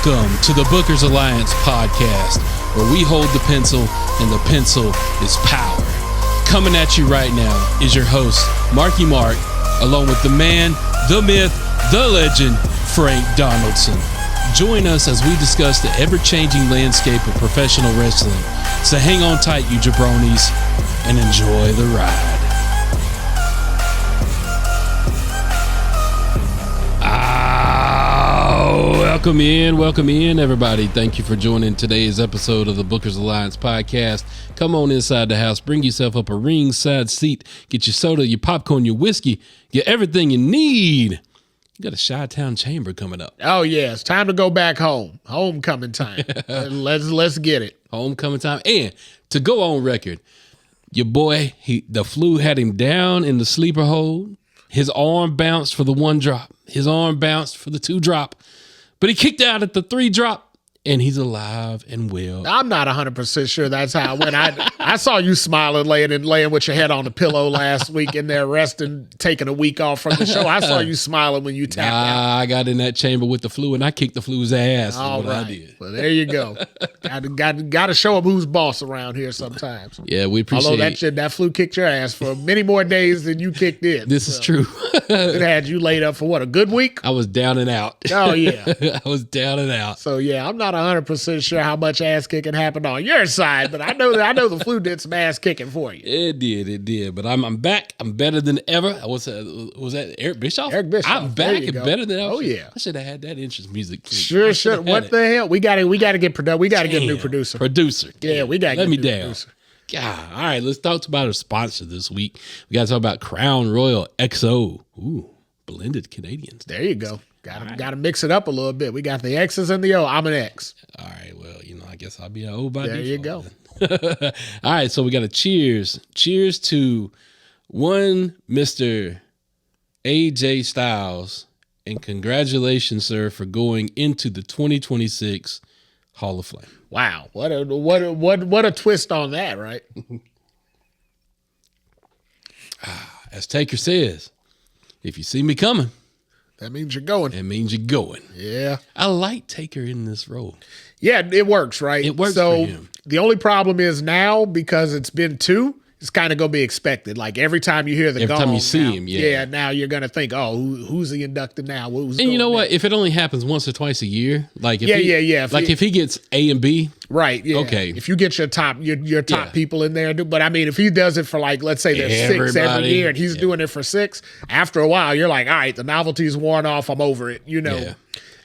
Welcome to the Bookers Alliance podcast, where we hold the pencil and the pencil is power. Coming at you right now is your host, Marky Mark, along with the man, the myth, the legend, Frank Donaldson. Join us as we discuss the ever-changing landscape of professional wrestling. So hang on tight, you jabronis, and enjoy the ride. Welcome in, everybody. Thank you for joining today's episode of the Bookers Alliance podcast. Come on inside the house, bring yourself up a ringside seat, get your soda, your popcorn, your whiskey, get everything you need. You got a Chi-Town Chamber coming up. Oh yeah, it's time to go back home. Homecoming time. Let's get it. Homecoming time. And to go on record, your boy, the flu had him down in the sleeper hold. His arm bounced for the 1 drop. His arm bounced for the 2 drop. But he kicked out at the 3 drop, and he's alive and well. I'm not 100% sure that's how it went. I saw you smiling, laying with your head on the pillow last week in there, resting, taking a week off from the show. I saw you smiling when you tapped out. I got in that chamber with the flu, and I kicked the flu's ass. All right. I did. Well, there you go. Got to show him who's boss around here sometimes. Yeah, we appreciate it. Although that flu kicked your ass for many more days than you kicked it. This is true. It had you laid up for what, a good week? I was down and out. Oh, yeah. I was down and out. So, yeah, I'm not 100% sure how much ass kicking happened on your side, but I know the flu did some ass kicking for you. It did. But I'm back. I'm better than ever. Was that Eric Bischoff? Eric Bischoff. I'm back and better than ever. Oh, yeah. I should have had that entrance music. Sure. What the hell? We got to get a new producer. Yeah, we got to get a new producer. God. All right, let's talk about our sponsor this week. We got to talk about Crown Royal XO. Ooh, blended Canadians. There you go. Got to mix it up a little bit. We got the X's and the O. I'm an X. All right, well, I guess I'll be an O by default. There you go. All right, so we got a cheers. Cheers to one Mr. AJ Styles, and congratulations, sir, for going into the 2026 Hall of Fame. Wow, what a twist on that, right? As Taker says, if you see me coming, that means you're going. It means you're going. Yeah. I like Taker in this role. Yeah, it works, right? It works so for him. The only problem is now, because it's been 2, it's kind of going to be expected. Like every time you hear the gong, every time you see him, yeah, now you're going to think, oh, who's he inducted now? And you know what? If it only happens once or twice a year, like if he gets A and B, right? Yeah. Okay. If you get your top people in there, but I mean, if he does it for like, let's say there's 6 every year, and he's doing it for 6, after a while, you're like, all right, the novelty's worn off. I'm over it, Yeah.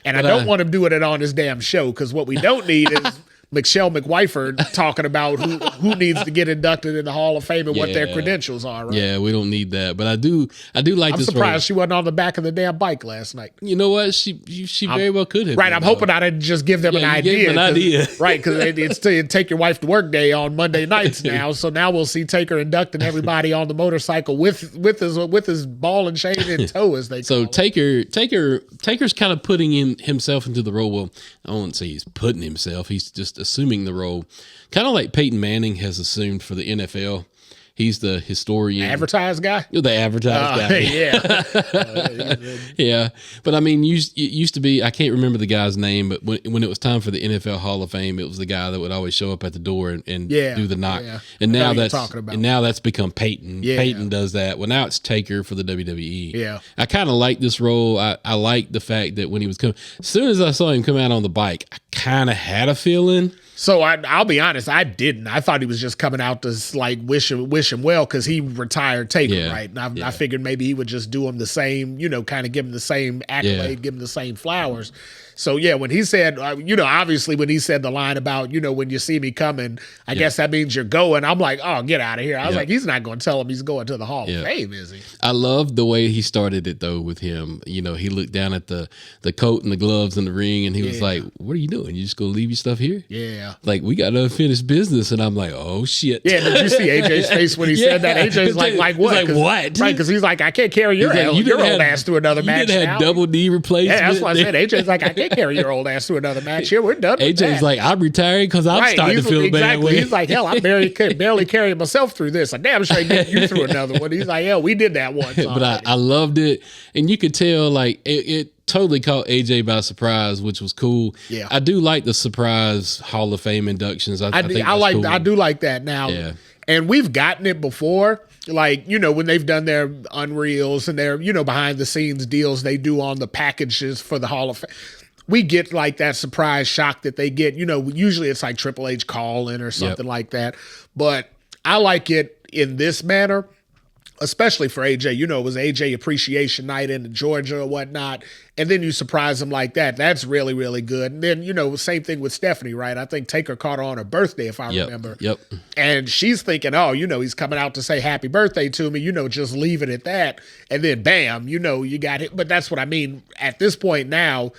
And I don't want him doing it on his damn show, because what we don't need is Michelle McWhiford talking about who needs to get inducted in the Hall of Fame and what their credentials are. Right? Yeah, we don't need that. But I do like I'm this. I'm surprised she wasn't on the back of the damn bike last night. You know what? She very well could have. Right. I'm hoping I didn't just give them an idea. Right. Because it's to take your wife to work day on Monday nights now. So now we'll see Taker inducting everybody on the motorcycle with his ball and chain in tow, as they call it. Taker's kind of putting himself into the role. Well, I won't say he's putting himself. He's just assuming the role, kind of like Peyton Manning has assumed for the NFL. He's the historian, advertised guy. The advertised guy, yeah, yeah. But I mean, it used to be. I can't remember the guy's name, but when it was time for the NFL Hall of Fame, it was the guy that would always show up at the door and do the knock. Yeah. And now that's become Peyton. Yeah. Peyton does that. Well, now it's Taker for the WWE. Yeah, I kind of like this role. I like the fact that when he was coming, as soon as I saw him come out on the bike, I kind of had a feeling. So I'll be honest, I didn't. I thought he was just coming out to like wish him well, because he retired Taker, right? And I figured maybe he would just do him the same, kind of give him the same accolade, give him the same flowers. So, yeah, when he said, obviously when he said the line about, when you see me coming, I guess that means you're going. I'm like, oh, get out of here. I was like, he's not going to tell him he's going to the Hall of Fame, is he? I love the way he started it, though, with him. He looked down at the coat and the gloves and the ring, and he was like, what are you doing? You just going to leave your stuff here? Yeah. Like, we got unfinished business. And I'm like, oh, shit. Yeah, did you see AJ's face when he said that? AJ's like what? He's like, what? Right, because he's like, I can't carry your old ass through another match now. You had double knee replacement. Yeah, that's what I said. AJ's like, I can't can't carry your old ass to another match here. We're done with AJ's that. like, I'm retiring because I'm starting to feel the bad way. He's like, hell, I barely carrying myself through this. I damn sure get you through another one. He's like, hell, we did that once. But I loved it. And you could tell, like, it totally caught AJ by surprise, which was cool. Yeah. I do like the surprise Hall of Fame inductions. I think cool. I do like that now. Yeah. And we've gotten it before. Like, you know, when they've done their Unreals and their, you know, behind the scenes deals they do on the packages for the Hall of Fame. We get like that surprise shock that they get. You know, usually it's like Triple H calling or something like that. But I like it in this manner, especially for AJ. You know, it was AJ Appreciation Night in Georgia or whatnot. And then you surprise him like that. That's really, really good. And then, you know, same thing with Stephanie, right? I think Taker caught her on her birthday, if I remember. Yep. And she's thinking, oh, you know, he's coming out to say happy birthday to me, you know, just leave it at that. And then bam, you know, you got it. But that's what I mean. At this point now,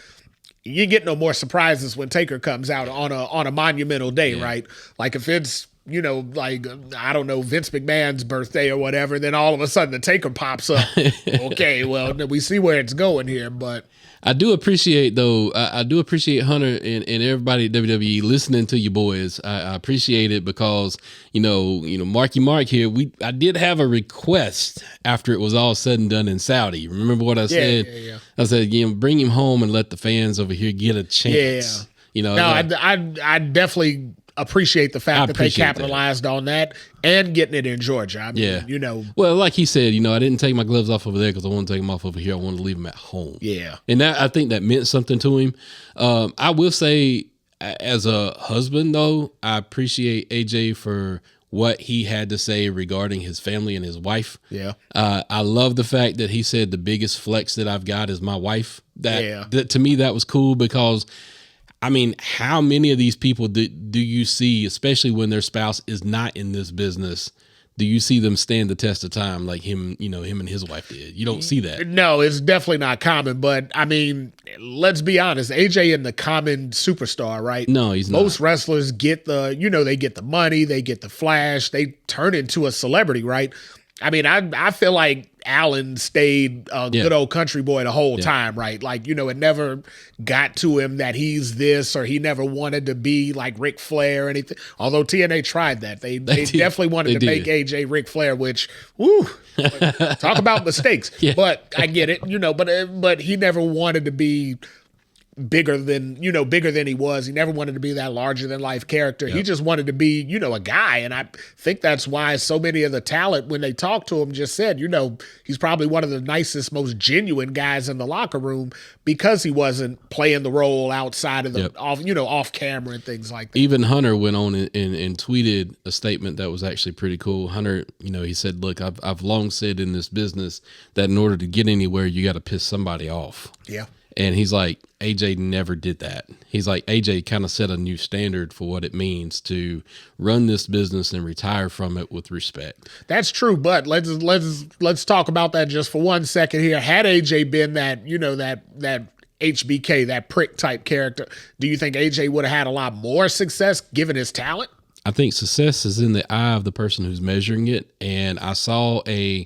you get no more surprises when Taker comes out on a monumental day, right? Like if it's, you know, like, I don't know, Vince McMahon's birthday or whatever, then all of a sudden the Taker pops up. Okay, well, we see where it's going here, but I do appreciate, though, I do appreciate Hunter and everybody at WWE listening to you boys. I appreciate it because, you know, Marky Mark here, I did have a request after it was all said and done in Saudi. Remember what I said? Yeah. I said, you know, bring him home and let the fans over here get a chance. Yeah. You know, no, I definitely appreciate the fact that they capitalized on that and getting it in Georgia. I mean, you know. Well, like he said, you know, I didn't take my gloves off over there because I want to take them off over here. I wanted to leave them at home. Yeah. And that, I think that meant something to him. I will say, as a husband, though, I appreciate AJ for what he had to say regarding his family and his wife. Yeah. I love the fact that he said the biggest flex that I've got is my wife. That to me, that was cool because, I mean, how many of these people do you see, especially when their spouse is not in this business, do you see them stand the test of time like him, you know, him and his wife did? You don't see that. No, it's definitely not common. But, I mean, let's be honest. AJ isn't the common superstar, right? No, he's not. Most wrestlers get they get the money, they get the flash, they turn into a celebrity, right? I mean, I feel like Allen stayed a good old country boy the whole time, right? Like, you know, it never got to him that he's this or he never wanted to be like Ric Flair or anything. Although TNA tried that. They definitely wanted to make AJ Ric Flair, which, woo, talk about mistakes. But I get it, you know, but he never wanted to be bigger than he was. He never wanted to be that larger than life character. He just wanted to be, you know, a guy. And I think that's why so many of the talent, when they talked to him, just said, you know, he's probably one of the nicest, most genuine guys in the locker room because he wasn't playing the role outside of the off camera and things like that. Even Hunter went on and tweeted a statement that was actually pretty cool. Hunter, you know, he said, look, I've long said in this business that in order to get anywhere, you got to piss somebody off. Yeah. And he's like, AJ never did that. He's like, AJ kind of set a new standard for what it means to run this business and retire from it with respect. That's true, but let's talk about that just for 1 second here. Had AJ been that, you know, that HBK, that prick type character, do you think AJ would have had a lot more success given his talent? I think success is in the eye of the person who's measuring it. And I saw a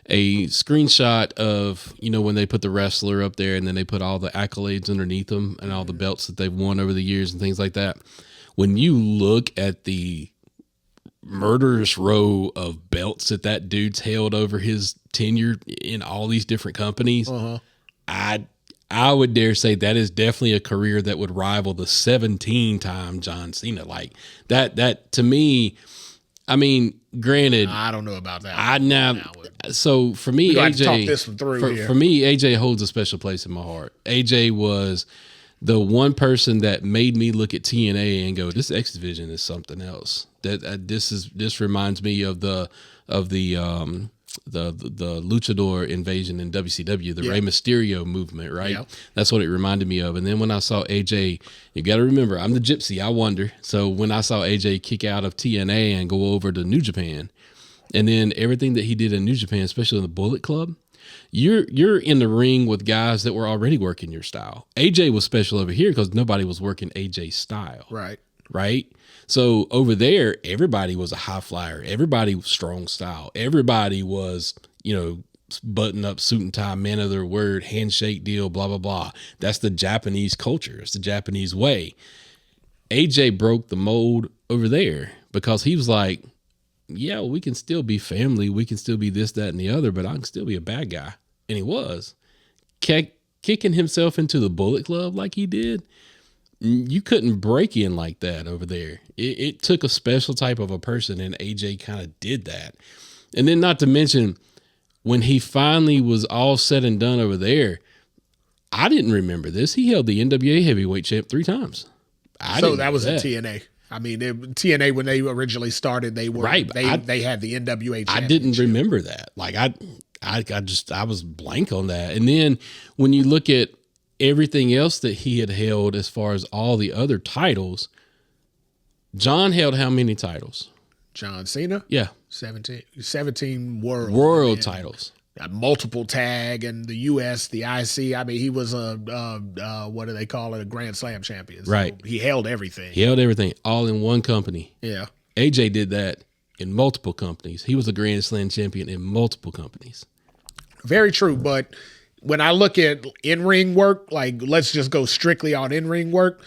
screenshot of, you know, when they put the wrestler up there and then they put all the accolades underneath them and all the belts that they've won over the years and things like that. When you look at the murderous row of belts that dude's held over his tenure in all these different companies, I would dare say that is definitely a career that would rival the 17-time John Cena. Like that to me, I mean, granted, I don't know about that. So for me, AJ, talk this one through here. For me, AJ holds a special place in my heart. AJ was the one person that made me look at TNA and go, "This X Division is something else." This reminds me of the luchador invasion in WCW, the Rey Mysterio movement, right? Yeah. That's what it reminded me of. And then when I saw AJ, you got to remember, I'm the gypsy, I wonder. So when I saw AJ kick out of TNA and go over to New Japan, and then everything that he did in New Japan, especially in the Bullet Club, you're in the ring with guys that were already working your style. AJ was special over here because nobody was working AJ's style. Right? So over there, everybody was a high flyer. Everybody was strong style. Everybody was, you know, button up, suit and tie, man of their word, handshake deal, blah, blah, blah. That's the Japanese culture. It's the Japanese way. AJ broke the mold over there because he was like, yeah, we can still be family. We can still be this, that, and the other, but I can still be a bad guy. And he was. Kicking himself into the Bullet Club like he did, you couldn't break in like that over there. It took a special type of a person, and AJ kind of did that. And then not to mention, when he finally was all said and done over there, I didn't remember this. He held the NWA heavyweight champ 3 times. So that was in TNA. I mean, TNA, when they originally started, they were right. They had the NWA championship. I didn't remember that. Like I was blank on that. And then when you look at everything else that he had held as far as all the other titles, John held how many titles? John Cena? Yeah. 17 world titles. Multiple tag and the US, the IC. I mean, he was what do they call it? A Grand Slam champion. So right. He held everything. He held everything all in one company. Yeah. AJ did that in multiple companies. He was a Grand Slam champion in multiple companies. Very true. But when I look at in-ring work, like let's just go strictly on in-ring work,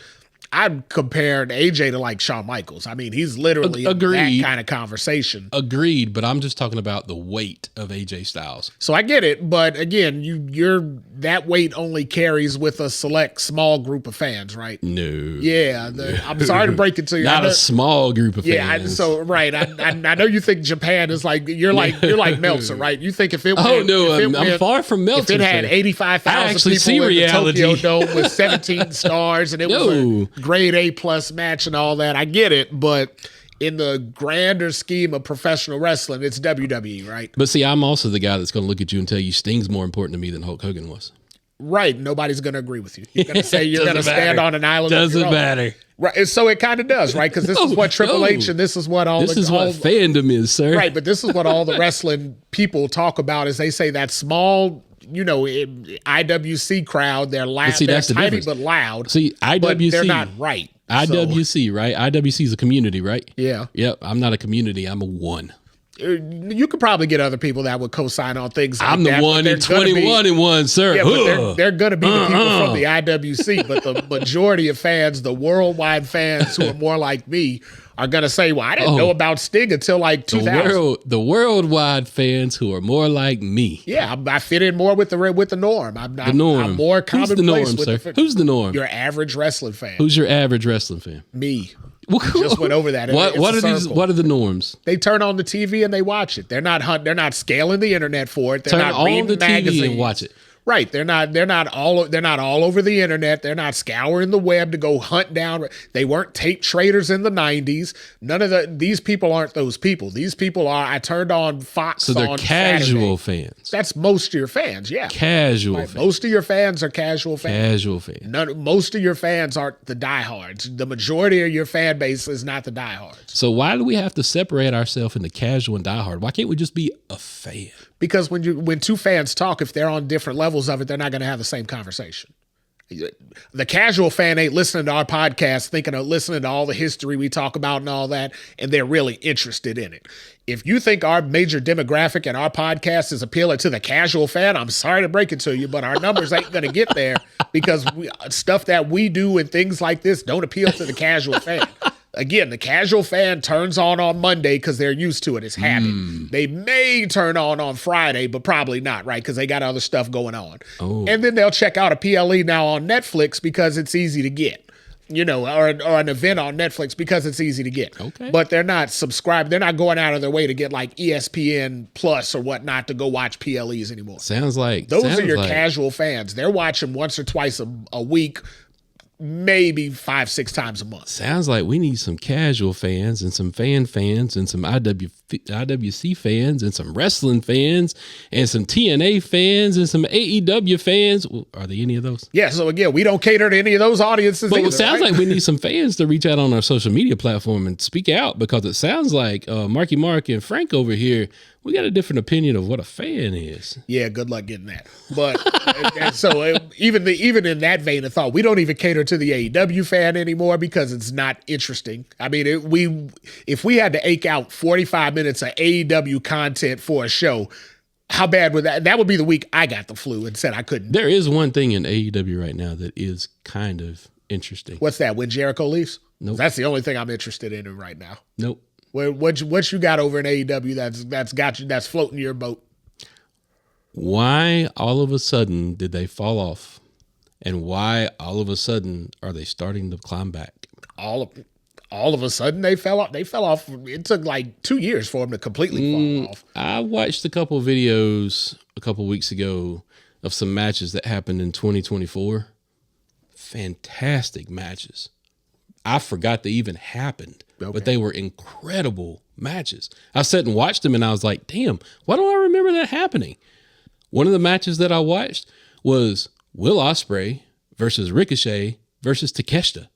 I'd compare AJ to like Shawn Michaels. I mean, he's literally in that kind of conversation. Agreed, but I'm just talking about the weight of AJ Styles. So I get it, but again, you're that weight only carries with a select small group of fans, right? No. Yeah, I'm sorry to break it to you. Not a small group of fans. I know you think Japan is like you're like Meltzer, right? You think if it I'm far from Meltzer. If it had 85,000 people in the Tokyo Dome with 17 stars and it was a grade A+ match and all that, I get it, but in the grander scheme of professional wrestling, it's WWE, right? But see, I'm also the guy that's going to look at you and tell you Sting's more important to me than Hulk Hogan was. Right. Nobody's going to agree with you. You're going to say you're going to stand on an island. Doesn't matter. Right. So it kind of does, right? Because this is what Triple H and this is what what fandom is, sir. Right. But this is what all the wrestling people talk about is they say that small, IWC crowd, they're loud. They're tiny but loud. See, IWC. But they're not right. IWC, right? IWC is a community, right? Yeah. Yep. I'm not a community. I'm a one. You could probably get other people that would co-sign on things like I'm the one in 21 and 1, sir. Yeah, but they're going to be the people from the IWC, but the majority of fans, the worldwide fans who are more like me, are going to say, well, I didn't know about Sting until like 2000. The worldwide fans who are more like me. Yeah, I fit in more with the norm. I'm more commonplace. Who's the norm, sir? Who's the norm? Your average wrestling fan. Who's your average wrestling fan? Me. Just went over that. What are the norms? They turn on the TV and they watch it. They're not scaling the internet for it. They're not reading the magazines. TV and watch it. Right. They're not all over the internet. They're not scouring the web to go hunt down. They weren't tape traders in the 90s. These people aren't those people. These people are, I turned on Fox. So they're on casual Saturday. fans. That's most of your fans, yeah. Casual fans. Most of your fans are casual fans. Casual fans. Most of your fans aren't the diehards. The majority of your fan base is not the diehards. So why do we have to separate ourselves into casual and diehard? Why can't we just be a fan? Because when two fans talk, if they're on different levels of it, they're not going to have the same conversation. The casual fan ain't listening to our podcast, listening to all the history we talk about and all that, and they're really interested in it. If you think our major demographic and our podcast is appealing to the casual fan, I'm sorry to break it to you, but our numbers ain't going to get there because stuff that we do and things like this don't appeal to the casual fan. Again, the casual fan turns on Monday because they're used to it. It's habit. They may turn on Friday, but probably not, right? Because they got other stuff going on. Oh. And then they'll check out a PLE now on Netflix because it's easy to get, or an event on Netflix because it's easy to get. Okay. But they're not subscribed. They're not going out of their way to get like ESPN Plus or whatnot to go watch PLEs anymore. Sounds like those are your casual fans. They're watching once or twice a week, maybe 5-6 times a month. Sounds like we need some casual fans and some fans and some IWC fans and some wrestling fans and some TNA fans and some AEW fans. Are there any of those? Yeah. So again, we don't cater to any of those audiences. But it sounds like we need some fans to reach out on our social media platform and speak out, because it sounds like Marky Mark and Frank over here, we got a different opinion of what a fan is. Yeah, good luck getting that. But so even in that vein of thought, we don't even cater to the AEW fan anymore because it's not interesting. I mean, if we had to eke out 45 minutes of AEW content for a show, How bad would that would be the week I got the flu and said I couldn't. There is one thing in AEW right now that is kind of interesting. What's that? When Jericho leaves? Nope. That's the only thing I'm interested in right now. Nope. What you got over in AEW that's floating your boat? Why all of a sudden did they fall off? And why all of a sudden are they starting to climb back? All of a sudden they fell off. They fell off. It took like 2 years for them to completely fall off. I watched a couple of videos a couple of weeks ago of some matches that happened in 2024. Fantastic matches. I forgot they even happened, but they were incredible matches. I sat and watched them and I was like, damn, why don't I remember that happening? One of the matches that I watched was Will Ospreay versus Ricochet versus Takeshita.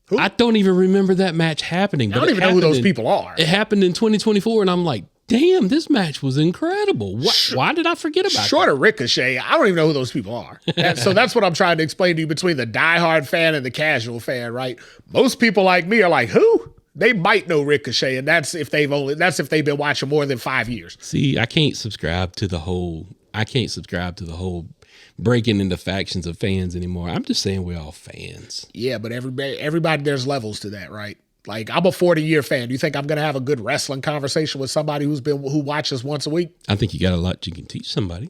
Who? I don't even remember that match happening. I don't even know who those people are. It happened in 2024, and I'm like, damn, this match was incredible. Why did I forget about it? Short of Ricochet, I don't even know who those people are. So that's what I'm trying to explain to you between the diehard fan and the casual fan, right? Most people like me are like, who? They might know Ricochet, and that's if they've been watching more than 5 years. See, I can't subscribe to the whole breaking into factions of fans anymore. I'm just saying we're all fans. Yeah, but everybody there's levels to that, right? Like, I'm a 40-year fan. Do you think I'm going to have a good wrestling conversation with somebody who watches once a week? I think you got a lot you can teach somebody.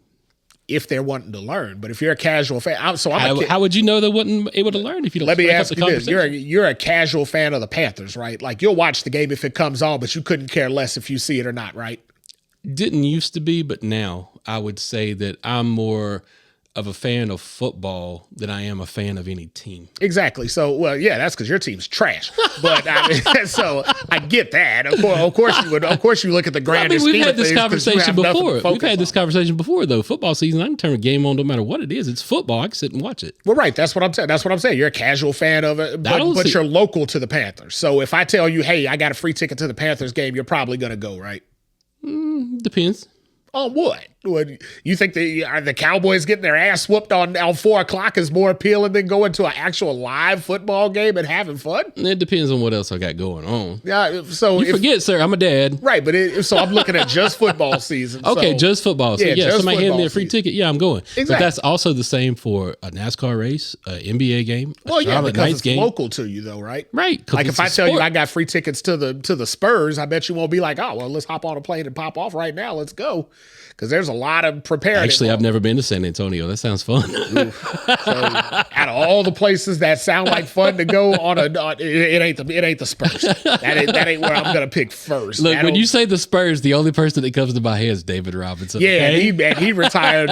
If they're wanting to learn. But if you're a casual fan, how would you know they wasn't able to learn if you don't? Let me ask you this. You're a casual fan of the Panthers, right? Like, you'll watch the game if it comes on, but you couldn't care less if you see it or not, right? Didn't used to be, but now I would say that I'm more of a fan of football than I am a fan of any team. Exactly. So, well, yeah, that's because your team's trash. But I mean, so I get that. Of course you would. Of course you look at the grand scheme of things. We've had this conversation before. We've had this conversation before, though. Football season, I can turn a game on no matter what it is. It's football. I can sit and watch it. Well, right. That's what I'm saying. That's what I'm saying. You're a casual fan of it, but you're local to the Panthers. So if I tell you, hey, I got a free ticket to the Panthers game, you're probably going to go, right? Depends. On what? You think the Cowboys getting their ass whooped on 4 o'clock is more appealing than going to an actual live football game and having fun? It depends on what else I got going on. Yeah, so forget, sir, I'm a dad. Right, but so I'm looking at just football season. Okay, just football season. Yeah, somebody handed me a free ticket. Yeah, I'm going. Exactly. But that's also the same for a NASCAR race, an NBA game, well, yeah, because it's local to you, though, right? Right. Like if I tell you I got free tickets to the Spurs, I bet you won't be like, oh, well, let's hop on a plane and pop off right now. Let's go. Because there's a lot of preparing. Actually, I've never been to San Antonio. That sounds fun. So, out of all the places that sound like fun to go it ain't the Spurs. That ain't where I'm gonna pick first. Look, when you say the Spurs, the only person that comes to my head is David Robinson. Yeah, okay? and he retired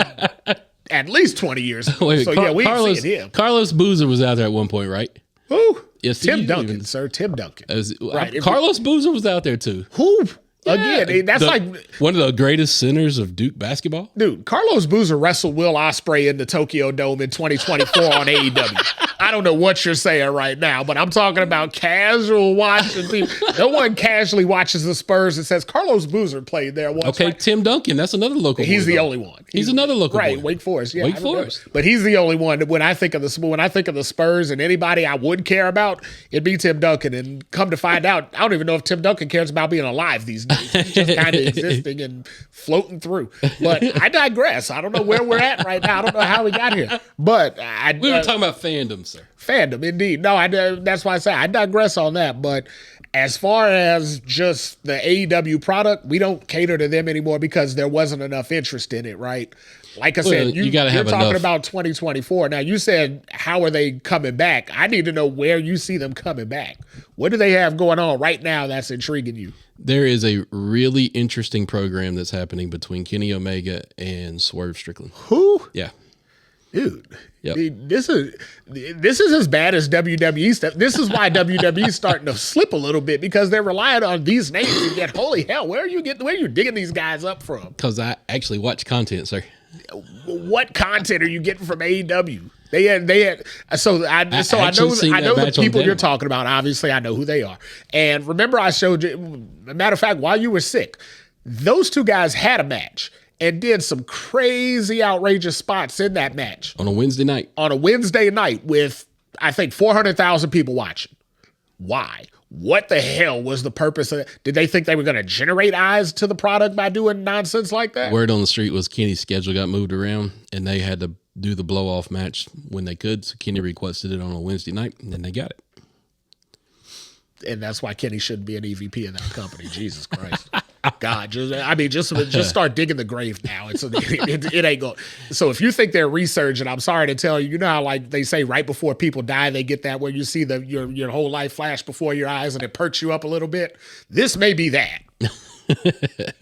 at least 20 years ago. Wait, so we ain't seen him. Carlos Boozer was out there at one point, right? Who? Yes, Tim Duncan, sir. Tim Duncan. Right. Carlos Boozer was out there too. Who? Yeah, again, that's like one of the greatest centers of Duke basketball. Dude, Carlos Boozer wrestled Will Ospreay in the Tokyo Dome in 2024 on AEW. I don't know what you're saying right now, but I'm talking about casual watching people. No one casually watches the Spurs and says Carlos Boozer played there once. Okay, right? Tim Duncan, that's another local. He's the only one. He's another local. Right, boy. Wake Forest. Yeah, Wake Forest. But he's the only one. When I think of the Spurs and anybody I would care about, it'd be Tim Duncan. And come to find out, I don't even know if Tim Duncan cares about being alive these days. He's just kind of existing and floating through. But I digress. I don't know where we're at right now. I don't know how we got here. But we were talking about fandom, sir. Fandom, indeed. No, that's why I say I digress on that. But as far as just the AEW product, we don't cater to them anymore because there wasn't enough interest in it, right? Like I said, you're talking about 2024. Now, you said, how are they coming back? I need to know where you see them coming back. What do they have going on right now that's intriguing you? There is a really interesting program that's happening between Kenny Omega and Swerve Strickland. Who? Yeah. Dude, yep. This is as bad as WWE stuff. This is why WWE is starting to slip a little bit because they're relying on these names to get. Holy hell, where are you digging these guys up from? Because I actually watch content, sir. What content are you getting from AEW? They had. So I know the people you're talking about. Obviously, I know who they are. And remember, I showed you. As a matter of fact, while you were sick, those two guys had a match and did some crazy, outrageous spots in that match. On a Wednesday night. On a Wednesday night with, I think, 400,000 people watching. Why? What the hell was the purpose of it? Did they think they were going to generate eyes to the product by doing nonsense like that? Word on the street was Kenny's schedule got moved around, and they had to do the blow-off match when they could. So Kenny requested it on a Wednesday night, and then they got it. And that's why Kenny shouldn't be an EVP in that company. Jesus Christ. God, just start digging the grave now. It ain't going. So if you think they're researching, I'm sorry to tell you, you know how like they say right before people die, they get that where you see your whole life flash before your eyes and it perks you up a little bit. This may be that.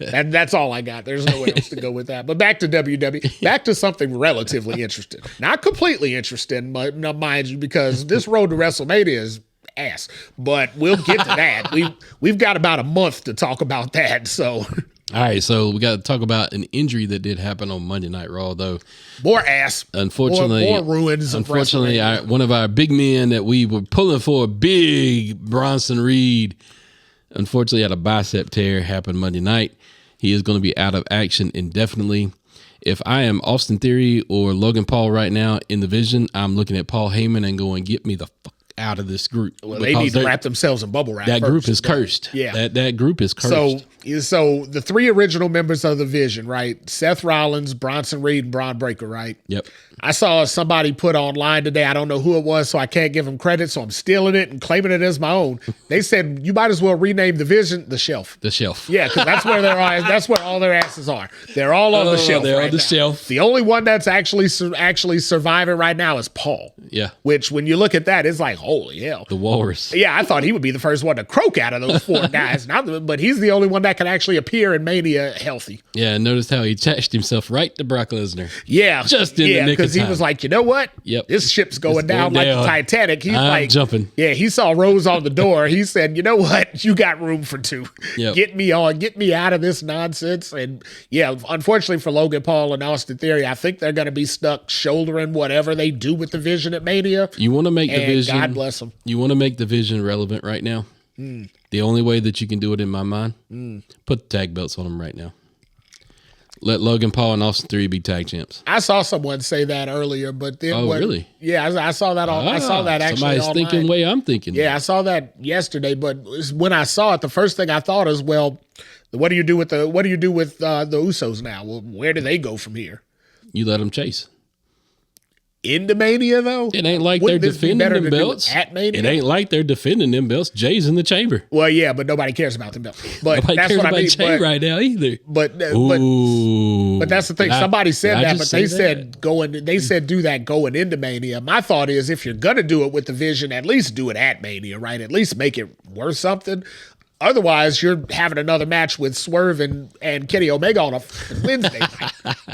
And that's all I got. There's nowhere else to go with that. But back to WWE, back to something relatively interesting. Not completely interesting, mind you, because this road to WrestleMania is ass. But we'll get to that. We've got about a month to talk about that. So, all right. So we got to talk about an injury that did happen on Monday Night Raw, though. More ass. Unfortunately, more ruins. Unfortunately, one of our big men that we were pulling for, big Bronson Reed, unfortunately had a bicep tear happen Monday night. He is going to be out of action indefinitely. If I am Austin Theory or Logan Paul right now in the Vision, I'm looking at Paul Heyman and going, get me the fuck out of this group. Well, they need to wrap themselves in bubble wrap. That group is cursed. Yeah. That group is cursed. So the three original members of the Vision, right? Seth Rollins, Bronson Reed, and Braun Breaker, right? Yep. I saw somebody put online today, I don't know who it was, so I can't give them credit, so I'm stealing it and claiming it as my own. They said, you might as well rename the Vision the Shelf. The Shelf. Yeah, because that's where all their asses are. They're all on the shelf. They're right on the now. shelf. The only one that's actually surviving right now is Paul. Yeah. Which, when you look at that, it's like, holy hell. The Walrus. Yeah, I thought he would be the first one to croak out of those four guys. But he's the only one that can actually appear in Mania healthy. Yeah, and notice how he attached himself right to Brock Lesnar. Yeah. Just in the nick of because he time. was like, you know what? Yep. This ship's going down like the Titanic. He's I'm jumping. Yeah, he saw Rose on the door. He said, you know what? You got room for two. Yep. Get me out of this nonsense. And yeah, unfortunately for Logan Paul and Austin Theory, I think they're going to be stuck shouldering whatever they do with the Vision at Mania. You want to make the Vision. God bless them. You want to make the Vision relevant right now? The only way that you can do it in my mind, put the tag belts on them right now. Let Logan Paul and Austin Theory be tag champs. I saw someone say that earlier, but then really? Yeah, I saw that. I saw that actually. Somebody's online. thinking the way I'm thinking. Yeah, I saw that yesterday. But when I saw it, the first thing I thought is, well, what do you do with the Usos now? Well, where do they go from here? You let them chase. Into Mania, though? It ain't like they're defending them belts. At Mania? It ain't like they're defending them belts. Jay's in the chamber. Well, yeah, but nobody cares about them belts. But nobody that's cares what I about mean. Jay right now either. But that's the thing. Somebody said that, but they said do that going into Mania. My thought is, if you're gonna do it with the Vision, at least do it at Mania, right? At least make it worth something. Otherwise, you're having another match with Swerve and Kenny Omega on a Wednesday night.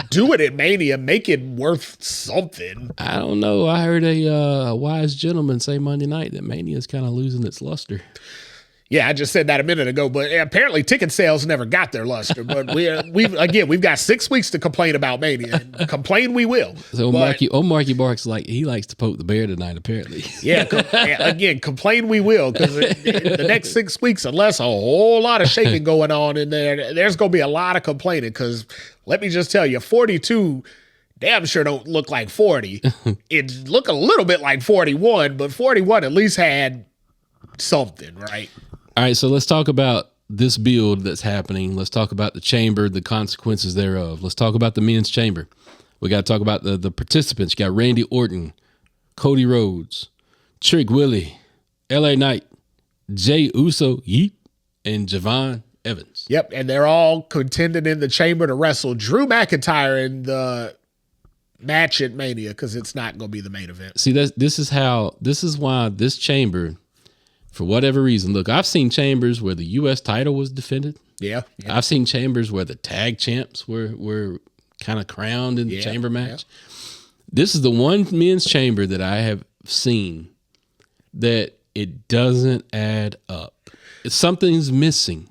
Do it at Mania. Make it worth something. I don't know. I heard a wise gentleman say Monday night that Mania is kind of losing its luster. Yeah, I just said that a minute ago, but apparently ticket sales never got their luster. But we've got 6 weeks to complain about Mania. Complain we will. So Marky Mark's he likes to poke the bear tonight, apparently. Yeah, again, complain we will, because the next 6 weeks, unless a whole lot of shaking going on in there's going to be a lot of complaining. Because let me just tell you, 42 damn sure don't look like 40. It look a little bit like 41, but 41 at least had something, right? All right, so let's talk about this build that's happening. Let's talk about the chamber, the consequences thereof. Let's talk about the men's chamber. We got to talk about the participants. You got Randy Orton, Cody Rhodes, Trick Willie, LA Knight, Jey Uso, Yeet, and Javon Evans. Yep, and they're all contending in the chamber to wrestle Drew McIntyre in the match at Mania, because it's not going to be the main event. See, this is why this chamber, for whatever reason, look, I've seen chambers where the U.S. title was defended. Yeah. I've seen chambers where the tag champs were kind of crowned in the chamber match. Yeah. This is the one men's chamber that I have seen that it doesn't add up. Something's missing.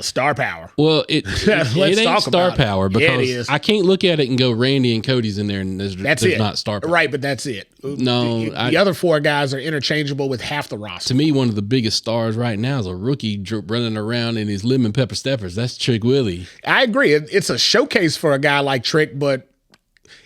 Star power. Well, it ain't star power, because I can't look at it and go Randy and Cody's in there and there's not star power. Right, but that's it. No. The other four guys are interchangeable with half the roster. To me, one of the biggest stars right now is a rookie running around in his lemon pepper steppers. That's Trick Willie. I agree. It's a showcase for a guy like Trick, but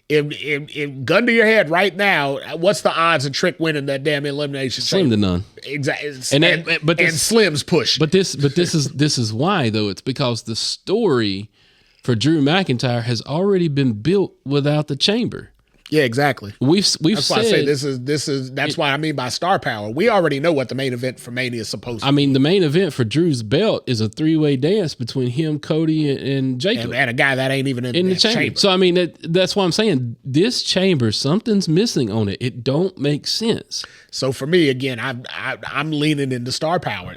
if gun to your head right now, what's the odds of Trick winning that damn elimination? Slim to none. Exactly. And Slim's push. But this is why though. It's because the story for Drew McIntyre has already been built without the chamber. Yeah, exactly. We've that's said, why I say that's what I mean by star power. We already know what the main event for Mania is supposed to be. I mean, the main event for Drew's belt is a 3-way dance between him, Cody, and Jacob. And a guy that ain't even in the chamber. So I mean that's why I'm saying this chamber, something's missing on it. It don't make sense. So for me, again, I'm leaning into star power.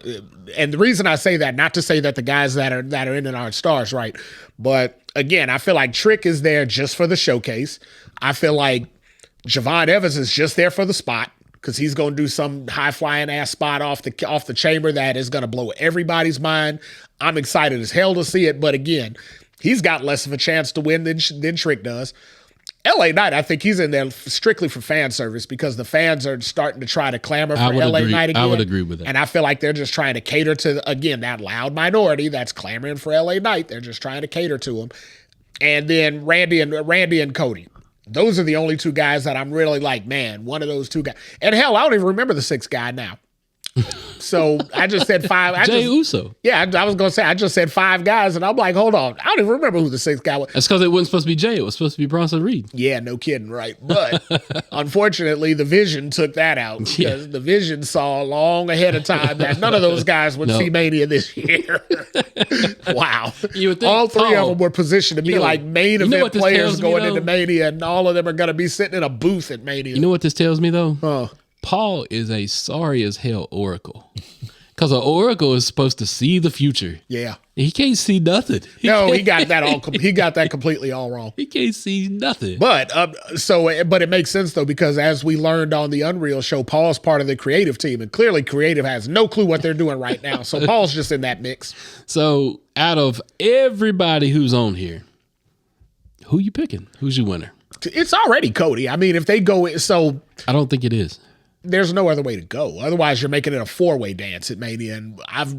And the reason I say that, not to say that the guys that are in it aren't stars, right? But again, I feel like Trick is there just for the showcase. I feel like Javon Evans is just there for the spot because he's going to do some high-flying ass spot off the chamber that is going to blow everybody's mind. I'm excited as hell to see it, but again, he's got less of a chance to win than Trick does. LA Knight, I think he's in there strictly for fan service because the fans are starting to try to clamor for LA Knight again. I would agree with that. And I feel like they're just trying to cater to, again, that loud minority that's clamoring for LA Knight. They're just trying to cater to him. And then Randy and Cody. Those are the only two guys that I'm really like, man, one of those two guys. And hell, I don't even remember the sixth guy now. So I just said five. Jey Uso. Yeah, I was going to say, I just said five guys, and I'm like, hold on. I don't even remember who the sixth guy was. That's because it wasn't supposed to be Jey. It was supposed to be Bronson Reed. Yeah, no kidding, right? But unfortunately, the Vision took that out because the Vision saw long ahead of time that none of those guys would see Mania this year. Wow. You would think all three of them were positioned to be like main event players going into Mania, and all of them are going to be sitting in a booth at Mania. You know what this tells me, though? Huh. Paul is a sorry as hell oracle. Because an oracle is supposed to see the future. Yeah. He can't see nothing. He got that completely all wrong. He can't see nothing. But but it makes sense though, because as we learned on the Unreal show, Paul's part of the creative team, and clearly creative has no clue what they're doing right now. So Paul's just in that mix. So out of everybody who's on here, who you picking? Who's your winner? It's already Cody. I mean, if they go, so I don't think it is. There's no other way to go. Otherwise, you're making it a 4-way dance at Mania. And I've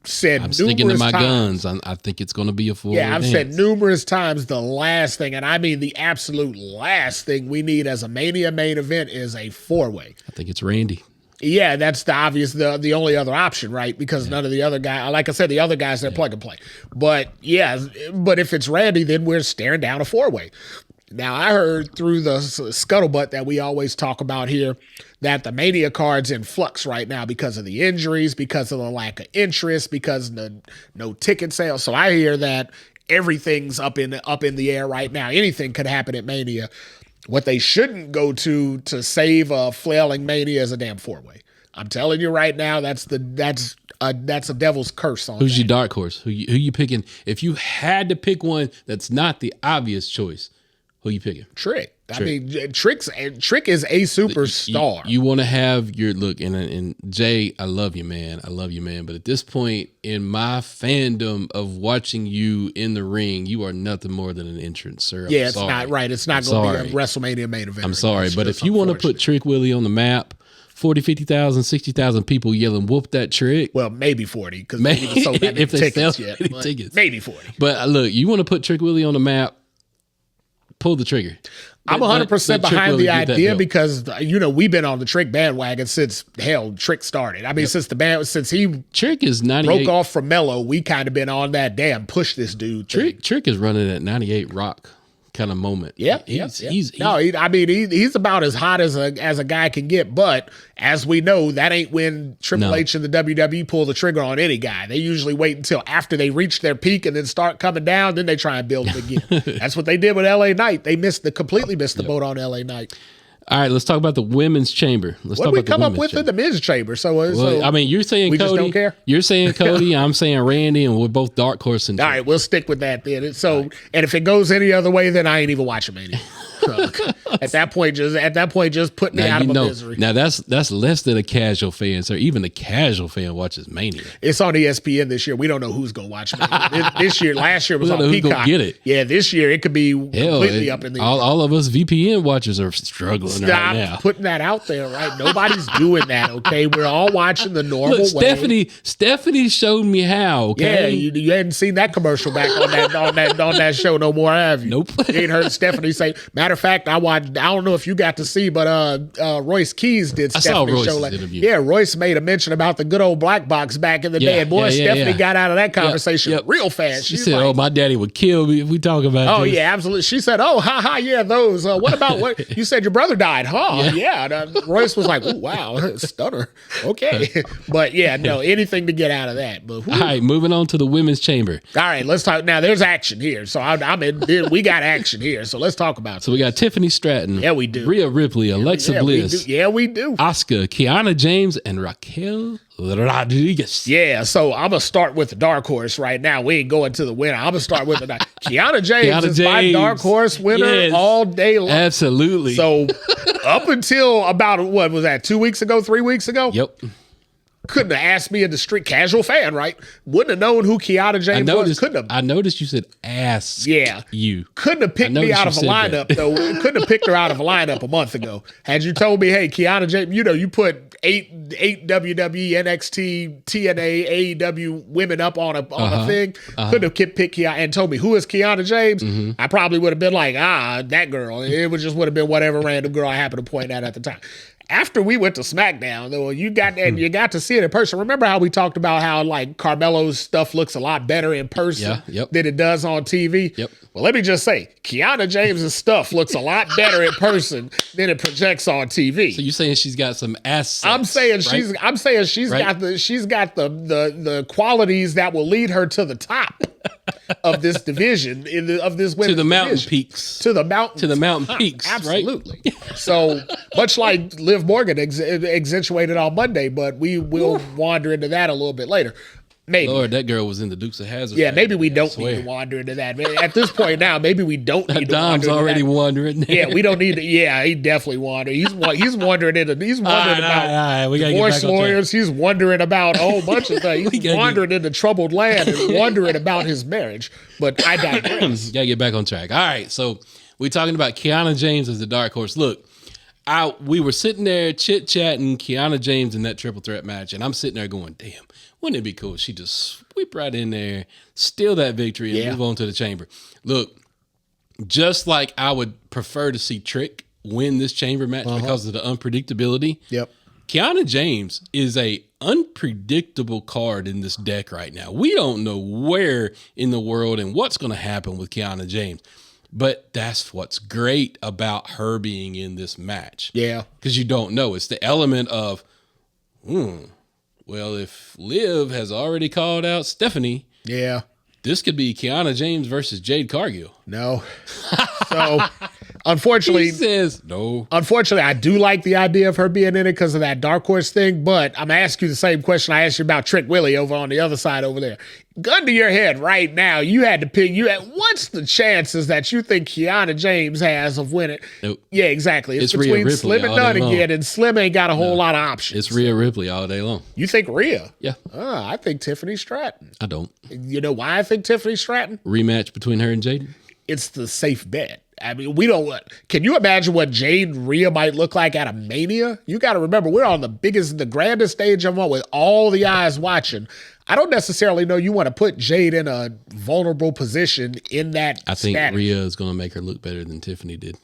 said I'm numerous sticking to my times, guns. I think it's going to be a 4-way yeah, I've dance. said numerous times the last thing, and I mean the absolute last thing we need as a Mania main event is a 4-way. I think it's Randy. Yeah, that's the obvious, the only other option, right? Because none of the other guys, like I said, the other guys, they're plug and play. But but if it's Randy, then we're staring down a 4-way. Now, I heard through the scuttlebutt that we always talk about here that the Mania card's in flux right now because of the injuries, because of the lack of interest, because of the no ticket sales. So I hear that everything's up in the air right now. Anything could happen at Mania. What they shouldn't go to save a flailing Mania is a damn 4-way. I'm telling you right now, that's a devil's curse on. Who's your dark horse? Who you picking? If you had to pick one that's not the obvious choice, who you picking? Trick. I mean, Trick is a superstar. You want to have your look, and Jay, I love you, man. I love you, man. But at this point in my fandom of watching you in the ring, you are nothing more than an entrance, sir. Yeah, it's not right. It's not going to be a WrestleMania main event. I'm sorry, but if you want to put Trick Willie on the map, 40, 50,000, 60,000 people yelling, whoop that Trick. Well, maybe 40, because they haven't sold that many tickets yet. Tickets. Maybe 40. But look, you want to put Trick Willie on the map, pull the trigger. I'm 100% behind the idea because, we've been on the Trick bandwagon since, Trick started. I mean, since he Trick is 98. Broke off from Mello, we kind of been on that push this dude. Trick is running at 98 Rock kind of moment. Yeah, he's about as hot as a guy can get. But as we know, that ain't when Triple H and the WWE pull the trigger on any guy. They usually wait until after they reach their peak and then start coming down. Then they try and build it again. That's what they did with LA Knight. They completely missed the boat on LA Knight. All right, let's talk about the women's chamber. What did we come up with in the men's chamber? So I mean, you're saying we Cody. Just don't care? You're saying Cody. I'm saying Randy, and we're both dark horse. All right, we'll stick with that then. And if it goes any other way, then I ain't even watching Mania. At that point, just put me out of my misery. Now that's less than a casual fan, sir. Even a casual fan watches Mania. It's on ESPN this year. We don't know who's gonna watch Mania. Last year was on Peacock. Gonna get it. Yeah, this year it could be completely up in the air. All of us VPN watchers are struggling right now. Stop putting that out there, right? Nobody's doing that. Okay, we're all watching the normal way. Stephanie showed me how. Okay, yeah, you hadn't seen that commercial back on that show no more, have you? Nope. You ain't heard Stephanie say. Matter Matter of fact, I don't know if you got to see, but Royce Keys did Stephanie's show. Interview. Yeah, Royce made a mention about the good old black box back in the day. And boy, Stephanie got out of that conversation real fast. She said, like, "Oh, my daddy would kill me if we talk about this." Yeah, absolutely. She said, "Oh, yeah, those. What about what you said? Your brother died, huh?" Yeah. Royce was like, "Oh, wow, stunner." Okay, but no, anything to get out of that. But all right, moving on to the women's chamber. All right, let's talk now. There's action here, so I'm in. We got action here, so let's talk about it. So we got Tiffany Stratton. Yeah, we do. Rhea Ripley, Alexa Bliss. We do. Asuka, Kiana James, and Raquel Rodriguez. Yeah, so I'm going to start with the dark horse right now. We ain't going to the winner. I'm going to start with the Kiana James is my dark horse winner all day long. Absolutely. So up until about, what was that, 2 weeks ago, 3 weeks ago? Yep. Couldn't have asked me in the street, casual fan, right? Wouldn't have known who Kiana James was. Couldn't have. I noticed you said ask you. Couldn't have picked me out of a lineup, though. Couldn't have picked her out of a lineup a month ago. Had you told me, hey, Kiana James, you put eight WWE, NXT, TNA, AEW women up on a thing, couldn't have picked Kiana and told me, who is Kiana James? I probably would have been like, that girl. It would have been whatever random girl I happened to point at the time. After we went to SmackDown, though, you got to see it in person. Remember how we talked about how like Carmelo's stuff looks a lot better in person than it does on TV? Yep. Well, let me just say, Kiana James's stuff looks a lot better in person than it projects on TV. So you're saying she's got some assets? I'm saying she's got the qualities that will lead her to the top of this division of this women's to the mountain division. peaks. To the mountain peaks. Absolutely. Right? So much like Liv Morgan accentuated on Monday, but we will wander into that a little bit later. Maybe. Lord, that girl was in the Dukes of Hazzard. Yeah, maybe we don't need to wander into that. At this point now, maybe we don't need to Dom's wander already into that. wandering there. Yeah, we don't need to. Yeah, he definitely wandered. He's wondering about divorce lawyers. He's wondering about a whole bunch of things. He's wandering into troubled land and wondering about his marriage. But I digress. Gotta get back on track. All right, so we're talking about Kiana James as the dark horse. Look, we were sitting there chit-chatting Kiana James in that triple threat match, and I'm sitting there going, damn, wouldn't it be cool if she just sweep right in there, steal that victory, and move on to the chamber? Look, just like I would prefer to see Trick win this chamber match because of the unpredictability. Yep. Kiana James is a unpredictable card in this deck right now. We don't know where in the world and what's going to happen with Kiana James. But that's what's great about her being in this match. Yeah. Because you don't know. It's the element of, well, if Liv has already called out Stephanie, this could be Kiana James versus Jade Cargill. No. So, unfortunately, he says no. Unfortunately, I do like the idea of her being in it because of that dark horse thing. But I'm gonna ask you the same question I asked you about Trick Willie over on the other side over there. Gun to your head right now, you had to pick. What's the chances that you think Kiana James has of winning? Nope. Yeah, exactly. It's between Rhea Slim and Ripley Dunn again, and Slim ain't got a whole lot of options. It's Rhea Ripley all day long. You think Rhea? Yeah. I think Tiffany Stratton. I don't. You know why I think Tiffany Stratton? Rematch between her and Jaden? It's the safe bet. I mean, we don't. Can you imagine what Jade and Rhea might look like at a Mania? You got to remember, we're on the grandest stage of all with all the eyes watching. I don't necessarily know you want to put Jade in a vulnerable position in that. I think status. Rhea is going to make her look better than Tiffany did.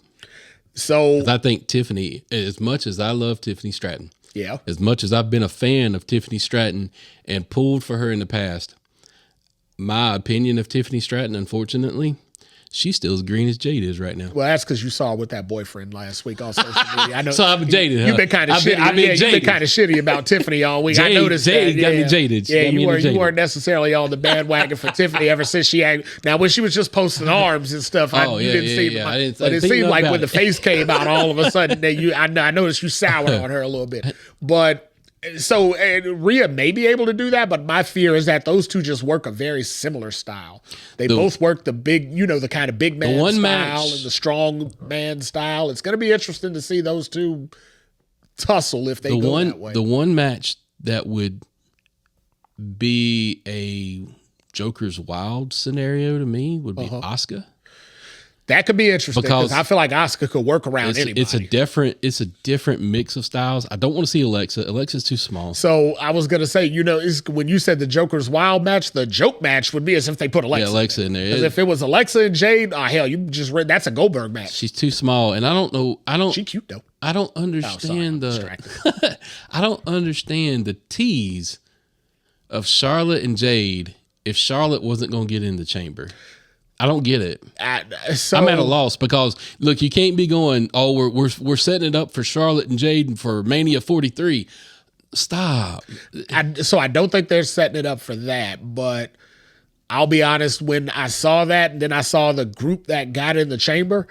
So I think Tiffany, as much as I love Tiffany Stratton, yeah, as much as I've been a fan of Tiffany Stratton and pulled for her in the past, my opinion of Tiffany Stratton, unfortunately, she's still as green as Jade is right now. Well, that's because you saw with that boyfriend last week on social media. I know. So I'm jaded. You've been kind of shitty. You've been kind of shitty about Tiffany all week. I noticed Jade that. got me jaded. Yeah, you weren't necessarily on the bandwagon for Tiffany ever since she had. Now, when she was just posting arms and stuff, you didn't see. But it seemed like when the face came out, all of a sudden, I noticed you sour on her a little bit. But. So Rhea may be able to do that, but my fear is that those two just work a very similar style. They both work the big, the kind of big man style and the strong man style. It's going to be interesting to see those two tussle if they go that way. The one match that would be a Joker's Wild scenario to me would be Asuka. That could be interesting because I feel like Asuka could work around anybody. It's a different mix of styles. I don't want to see Alexa. Alexa's too small. So I was gonna say, when you said the Joker's Wild match, the joke match would be as if they put Alexa in there. Because if it was Alexa and Jade, hell, you just read that's a Goldberg match. She's too small, and I don't know. She's cute though. I don't understand I don't understand the tease of Charlotte and Jade if Charlotte wasn't going to get in the chamber. I don't get it. I'm at a loss because look, you can't be going, oh, we're setting it up for Charlotte and Jade for Mania 43. Stop. So I don't think they're setting it up for that, but I'll be honest, when I saw that and then I saw the group that got in the chamber,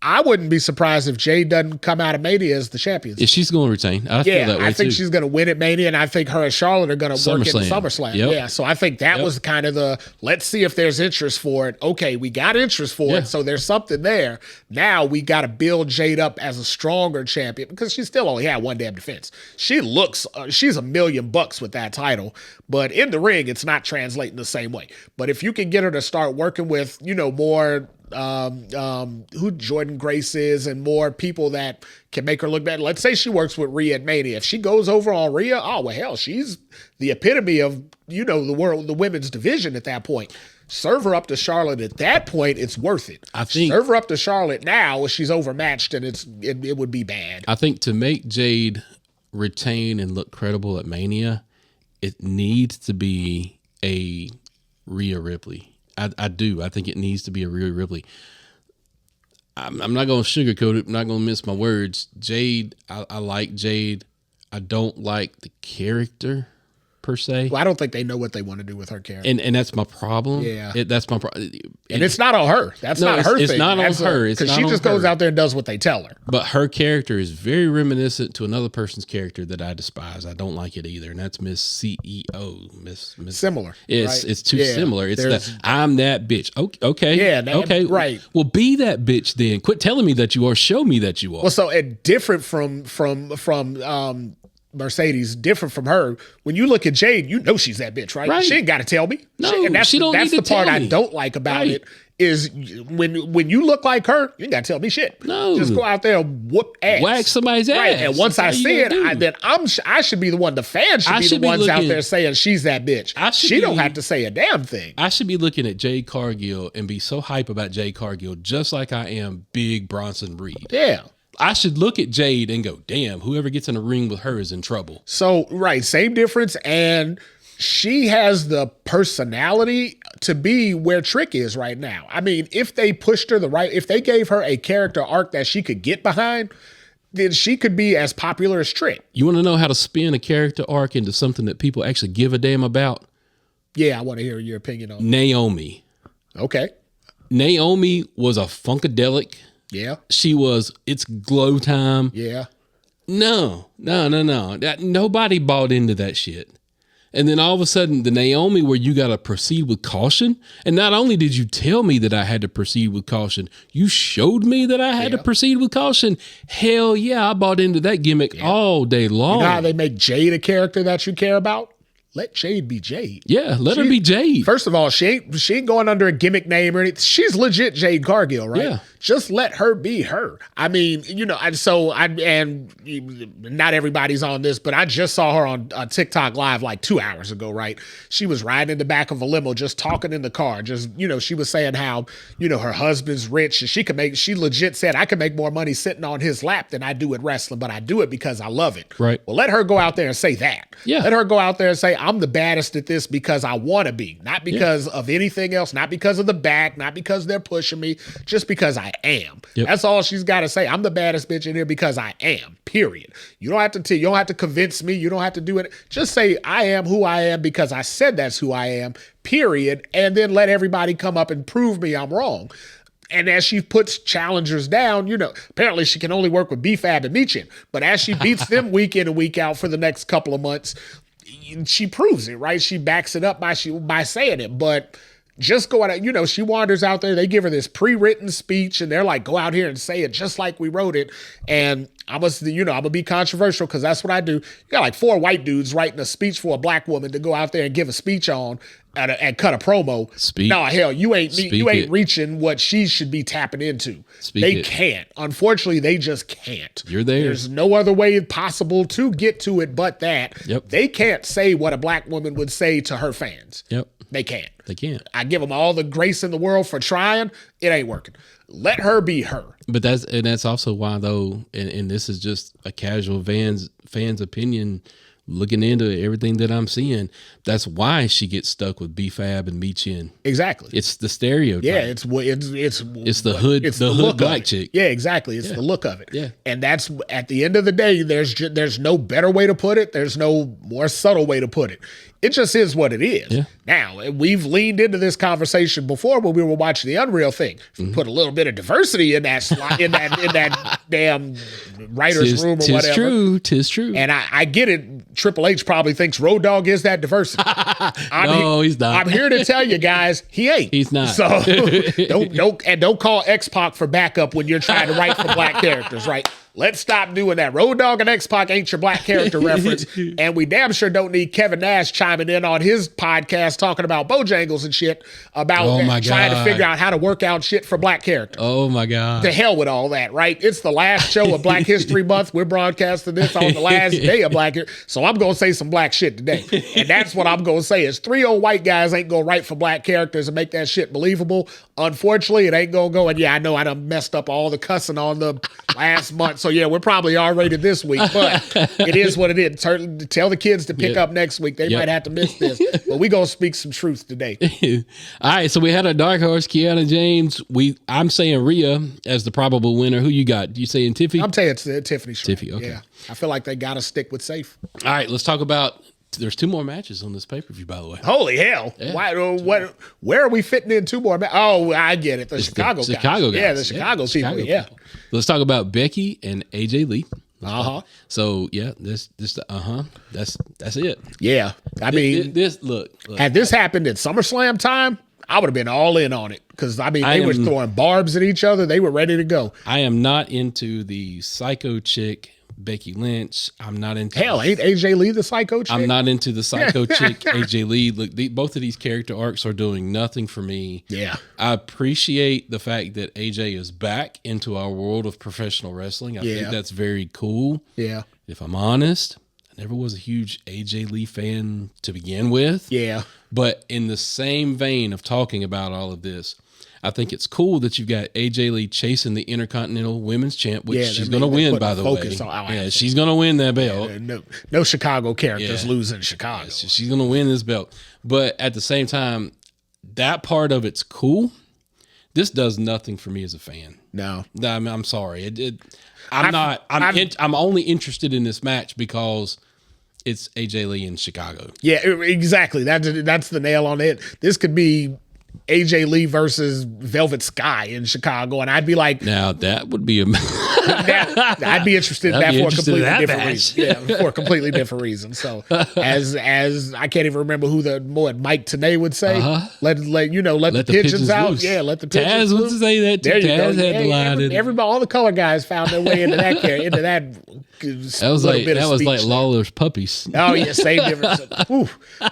I wouldn't be surprised if Jade doesn't come out of Mania as the champion. Yeah, she's going to retain. I feel that way I think too. She's going to win at Mania, and I think her and Charlotte are going to work in SummerSlam. Yep. Yeah, so I think that was kind of the, let's see if there's interest for it. Okay, we got interest for it, so there's something there. Now we got to build Jade up as a stronger champion because she still only had one damn defense. She looks, she's $1 million with that title, but in the ring, it's not translating the same way. But if you can get her to start working with, more who Jordan Grace is and more people that can make her look better. Let's say she works with Rhea at Mania. If she goes over on Rhea, oh well, hell, she's the epitome of the women's division at that point. Serve her up to Charlotte at that point, it's worth it. I think serve her up to Charlotte now, she's overmatched and it would be bad. I think to make Jade retain and look credible at Mania, it needs to be a Rhea Ripley. I do. I think it needs to be a Rhea Ripley. I'm not going to sugarcoat it. I'm not going to mince my words. Jade, I like Jade. I don't like the character per se. Well, I don't think they know what they want to do with her character. And that's my problem. Yeah. That's my problem. And it's not on her. That's not her thing. It's not on her. Because she just goes out there and does what they tell her. But her character is very reminiscent to another person's character that I despise. I don't like it either. And that's Miss CEO. Miss Similar. It's too similar. It's that I'm that bitch. Okay. Yeah. Okay. Right. Well, be that bitch then. Quit telling me that you are. Show me that you are. Well, so different from Mercedes, different from her. When you look at Jade, she's that bitch, right? She ain't got to tell me. No, she don't. That's need the to part tell I me. don't like about it. Is when you look like her, you ain't got to tell me shit. No, just go out there and whoop ass, whack somebody's ass. Right. And once I see it, I should be the one. The fans should be the ones out there saying she's that bitch. She don't have to say a damn thing. I should be looking at Jade Cargill and be so hype about Jade Cargill, just like I am big Bronson Reed. Yeah. I should look at Jade and go, damn, whoever gets in the ring with her is in trouble. So, right, same difference. And she has the personality to be where Trick is right now. I mean, if they pushed her if they gave her a character arc that she could get behind, then she could be as popular as Trick. You want to know how to spin a character arc into something that people actually give a damn about? Yeah, I want to hear your opinion on Naomi. Okay. Naomi was a funkadelic. Yeah. She was, it's glow time. Yeah. No. Nobody bought into that shit. And then all of a sudden, the Naomi where you got to proceed with caution. And not only did you tell me that I had to proceed with caution, you showed me that I had to proceed with caution. Hell yeah, I bought into that gimmick all day long. You know how they make Jade a character that you care about? Let Jade be Jade. Yeah, let her be Jade. First of all, she ain't going under a gimmick name or anything. She's legit Jade Cargill, right? Yeah. Just let her be her. I mean, and not everybody's on this, but I just saw her on TikTok Live like 2 hours ago, right? She was riding in the back of a limo, just talking in the car. Just, she was saying how, her husband's rich and she legit said, I can make more money sitting on his lap than I do at wrestling, but I do it because I love it. Right. Well, let her go out there and say that. Yeah. Let her go out there and say, I'm the baddest at this because I want to be, not because of anything else, not because of the back, not because they're pushing me, just because I am. Yep. That's all she's got to say. I'm the baddest bitch in here because I am. Period. You don't have to convince me. You don't have to do it. Just say I am who I am because I said that's who I am. Period. And then let everybody come up and prove me I'm wrong. And as she puts challengers down, apparently she can only work with B-Fab and Michin. But as she beats them week in and week out for the next couple of months, she proves it, right? She backs it up by saying it. But just go out, she wanders out there. They give her this pre-written speech and they're like, go out here and say it just like we wrote it. And I'm gonna be controversial because that's what I do. You got like 4 white dudes writing a speech for a black woman to go out there and give a speech on and cut a promo. No, hell, you ain't reaching what she should be tapping into. They can't. Unfortunately, they just can't. You're there. There's no other way possible to get to it but that. Yep. They can't say what a black woman would say to her fans. Yep. They can't. They can't. I give them all the grace in the world for trying. It ain't working. Let her be her. But that's also why, though, and this is just a casual fan's opinion, looking into everything that I'm seeing, that's why she gets stuck with B-Fab and Mi-Chin. Exactly. It's the stereotype. Yeah, it's the hood, the hood black chick. Yeah, exactly. It's the look of it. Yeah. And that's, at the end of the day, there's no better way to put it. There's no more subtle way to put it. It just is what it is. Yeah. Now, we've leaned into this conversation before when we were watching the Unreal thing. Put a little bit of diversity in that slot, in that damn writer's room or whatever. Tis true. And I get it. Triple H probably thinks Road Dogg is that diversity. No, he's not. I'm here to tell you guys, he ain't. He's not. So don't call X-Pac for backup when you're trying to write for black characters, right? Let's stop doing that. Road Dogg and X-Pac ain't your black character reference. And we damn sure don't need Kevin Nash chiming in on his podcast talking about Bojangles and shit about trying to figure out how to work out shit for black characters. Oh, my God. To hell with all that, right? It's the last show of Black History Month. We're broadcasting this on the last day of Black History. So I'm going to say some black shit today. And that's what I'm going to say is 3 old white guys ain't going to write for black characters and make that shit believable. Unfortunately, it ain't going to go. And yeah, I know I done messed up all the cussing on the last month. So yeah, we're probably R-rated this week, but it is what it is. Tell the kids to pick up next week. They might have to miss this, but we going to speak some truth today. All right. So we had a dark horse, Kiana James. I'm saying Rhea as the probable winner. Who you got? You saying Tiffy? I'm saying it's Tiffany. Tiffy. Okay. Yeah. I feel like they got to stick with safe. All right. Let's talk about, there's 2 more matches on this pay-per-view, by the way. Holy hell. Yeah. Where are we fitting in 2 more matches? Oh, I get it. The Chicago guys. Yeah, the Chicago people. Yeah. Let's talk about Becky and AJ Lee. Uh-huh. So yeah, that's it. Yeah. I mean, look. Had this happened at SummerSlam time, I would have been all in on it. Because, I mean, they were throwing barbs at each other. They were ready to go. I am not into the psycho chick, Becky Lynch. I'm not into... Hell, ain't AJ Lee the psycho chick? I'm not into the psycho chick, AJ Lee. Look, both of these character arcs are doing nothing for me. Yeah. I appreciate the fact that AJ is back into our world of professional wrestling. I think that's very cool. Yeah. If I'm honest, I never was a huge AJ Lee fan to begin with. Yeah. But in the same vein of talking about all of this, I think it's cool that you've got AJ Lee chasing the Intercontinental Women's Champ, which she's going to win, by the way. She's going to win that belt. No Chicago characters losing Chicago. Yeah, she's going to win this belt. But at the same time, that part of it's cool. This does nothing for me as a fan. No. I'm sorry. I'm only interested in this match because it's AJ Lee in Chicago. Yeah, exactly. That's the nail on it. This could be AJ Lee versus Velvet Sky in Chicago, and I'd be like, now that would be I'd be interested in that for a completely different reason. Yeah, for a completely different reason. So as I can't even remember who Mike Tenay would say. Let the pigeons out. Loose. Yeah, let the pigeons Taz would say that too. Taz had the line. Everybody, all the color guys found their way into that into that. That was like Lawler's puppies. Oh yeah, same difference. Ooh,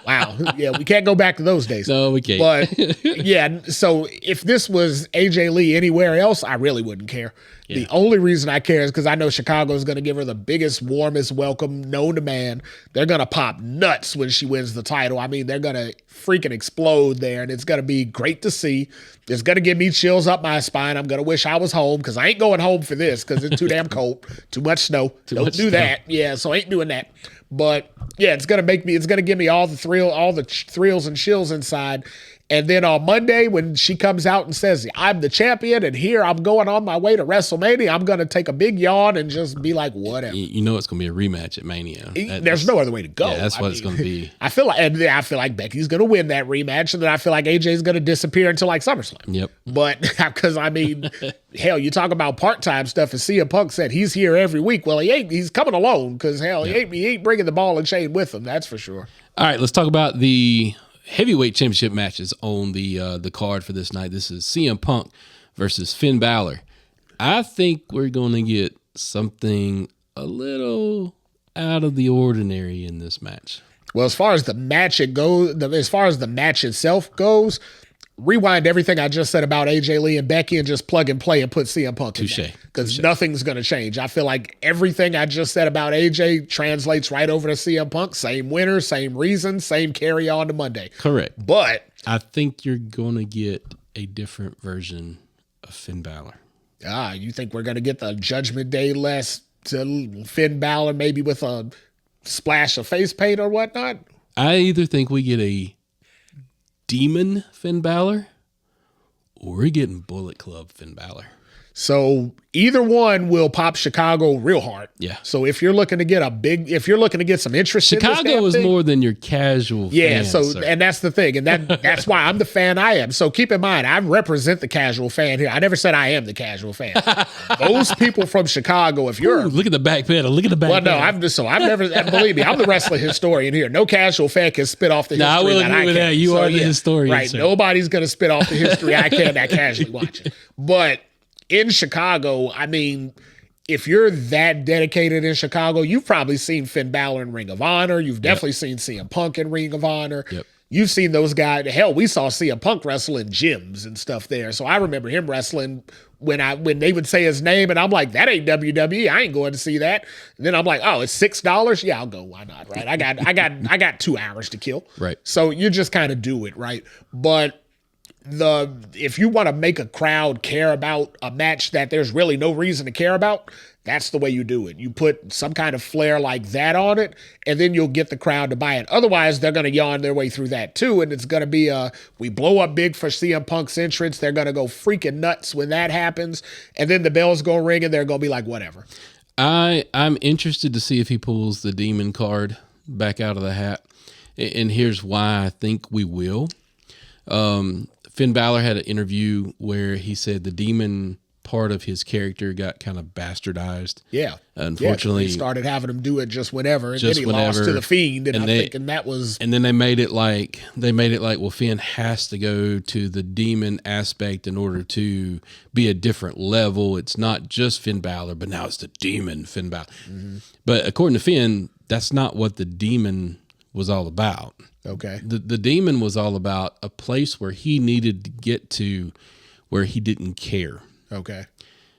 wow. Yeah, we can't go back to those days. No, we can't. But yeah, so if this was AJ Lee anywhere else, I really wouldn't care. Yeah. The only reason I care is because I know Chicago is going to give her the biggest, warmest welcome known to man. They're going to pop nuts when she wins the title. I mean, they're going to freaking explode there, and it's going to be great to see. It's going to give me chills up my spine. I'm going to wish I was home because I ain't going home for this because it's too damn cold, too much snow. Don't do that. Yeah, so I ain't doing that. But yeah, it's going to give me all the thrills and chills inside. And then on Monday, when she comes out and says, I'm the champion, and here I'm going on my way to WrestleMania, I'm going to take a big yawn and just be like, whatever. You know it's going to be a rematch at Mania. There's no other way to go. Yeah, that's what it's going to be. I feel like Becky's going to win that rematch, and then I feel like AJ's going to disappear until like SummerSlam. Yep. But because, I mean, hell, you talk about part-time stuff, and CM Punk said he's here every week. Well, he's coming alone because, hell, he ain't bringing the ball and chain with him, that's for sure. All right, let's talk about the heavyweight championship matches on the card for this night. This is CM Punk versus Finn Balor. I think we're going to get something a little out of the ordinary in this match. Well, as far as the match itself goes, rewind everything I just said about AJ Lee and Becky and just plug and play and put CM Punk in there. Because nothing's going to change. I feel like everything I just said about AJ translates right over to CM Punk. Same winner, same reason, same carry on to Monday. Correct. But I think you're going to get a different version of Finn Balor. You think we're going to get the Judgment Day less to Finn Balor maybe with a splash of face paint or whatnot? I either think we get a Demon Finn Balor or we're getting Bullet Club Finn Balor. So either one will pop Chicago real hard. Yeah. So if you're looking to get some interest Chicago in this is more than your casual fan. And that's the thing. And that's why I'm the fan I am. So keep in mind, I represent the casual fan here. I never said I am the casual fan. Those people from Chicago, if you're look at the back pedal. Look at the back pedal. Well, no, I've never believe me, I'm the wrestling historian here. No casual fan can spit off the history. I will agree with that. You are the historian. Right. Sir. Nobody's gonna spit off the history I can that casually watch it. But in Chicago, I mean, if you're that dedicated in Chicago, you've probably seen Finn Balor in Ring of Honor. You've definitely seen CM Punk in Ring of Honor. Yep. You've seen those guys. Hell, we saw CM Punk wrestle in gyms and stuff there. So I remember him wrestling when they would say his name, and I'm like, that ain't WWE. I ain't going to see that. And then I'm like, oh, it's $6. Yeah, I'll go. Why not? Right? I got 2 hours to kill. Right. So you just kind of do it, right? But if you want to make a crowd care about a match that there's really no reason to care about, that's the way you do it. You put some kind of flair like that on it, and then you'll get the crowd to buy it. Otherwise, they're going to yawn their way through that too, and it's going to be we blow up big for CM Punk's entrance. They're going to go freaking nuts when that happens, and then the bell's going to ring, and they're going to be like, whatever. I'm interested to see if he pulls the Demon card back out of the hat, and here's why I think we will. Finn Balor had an interview where he said the Demon part of his character got kind of bastardized. Yeah. Unfortunately. He started having him do it just whenever, and then he lost to the Fiend, and that was... And then they made it like, well, Finn has to go to the Demon aspect in order to be a different level. It's not just Finn Balor, but now it's the Demon Finn Balor. Mm-hmm. But according to Finn, that's not what the Demon was all about. Okay. The Demon was all about a place where he needed to get to where he didn't care. Okay.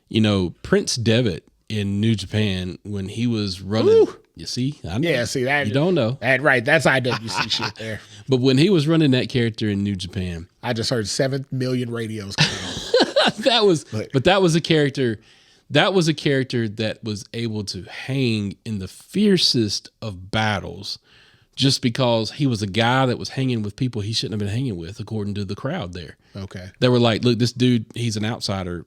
You know, Prince Devitt in New Japan, when he was running, Ooh. You see? I know. Yeah, see that. You don't know. Right, that's IWC shit there. But when he was running that character in New Japan. I just heard 7 million radios coming on. That was a character. That was a character that was able to hang in the fiercest of battles just because he was a guy that was hanging with people he shouldn't have been hanging with, according to the crowd there. Okay. They were like, look, this dude, he's an outsider.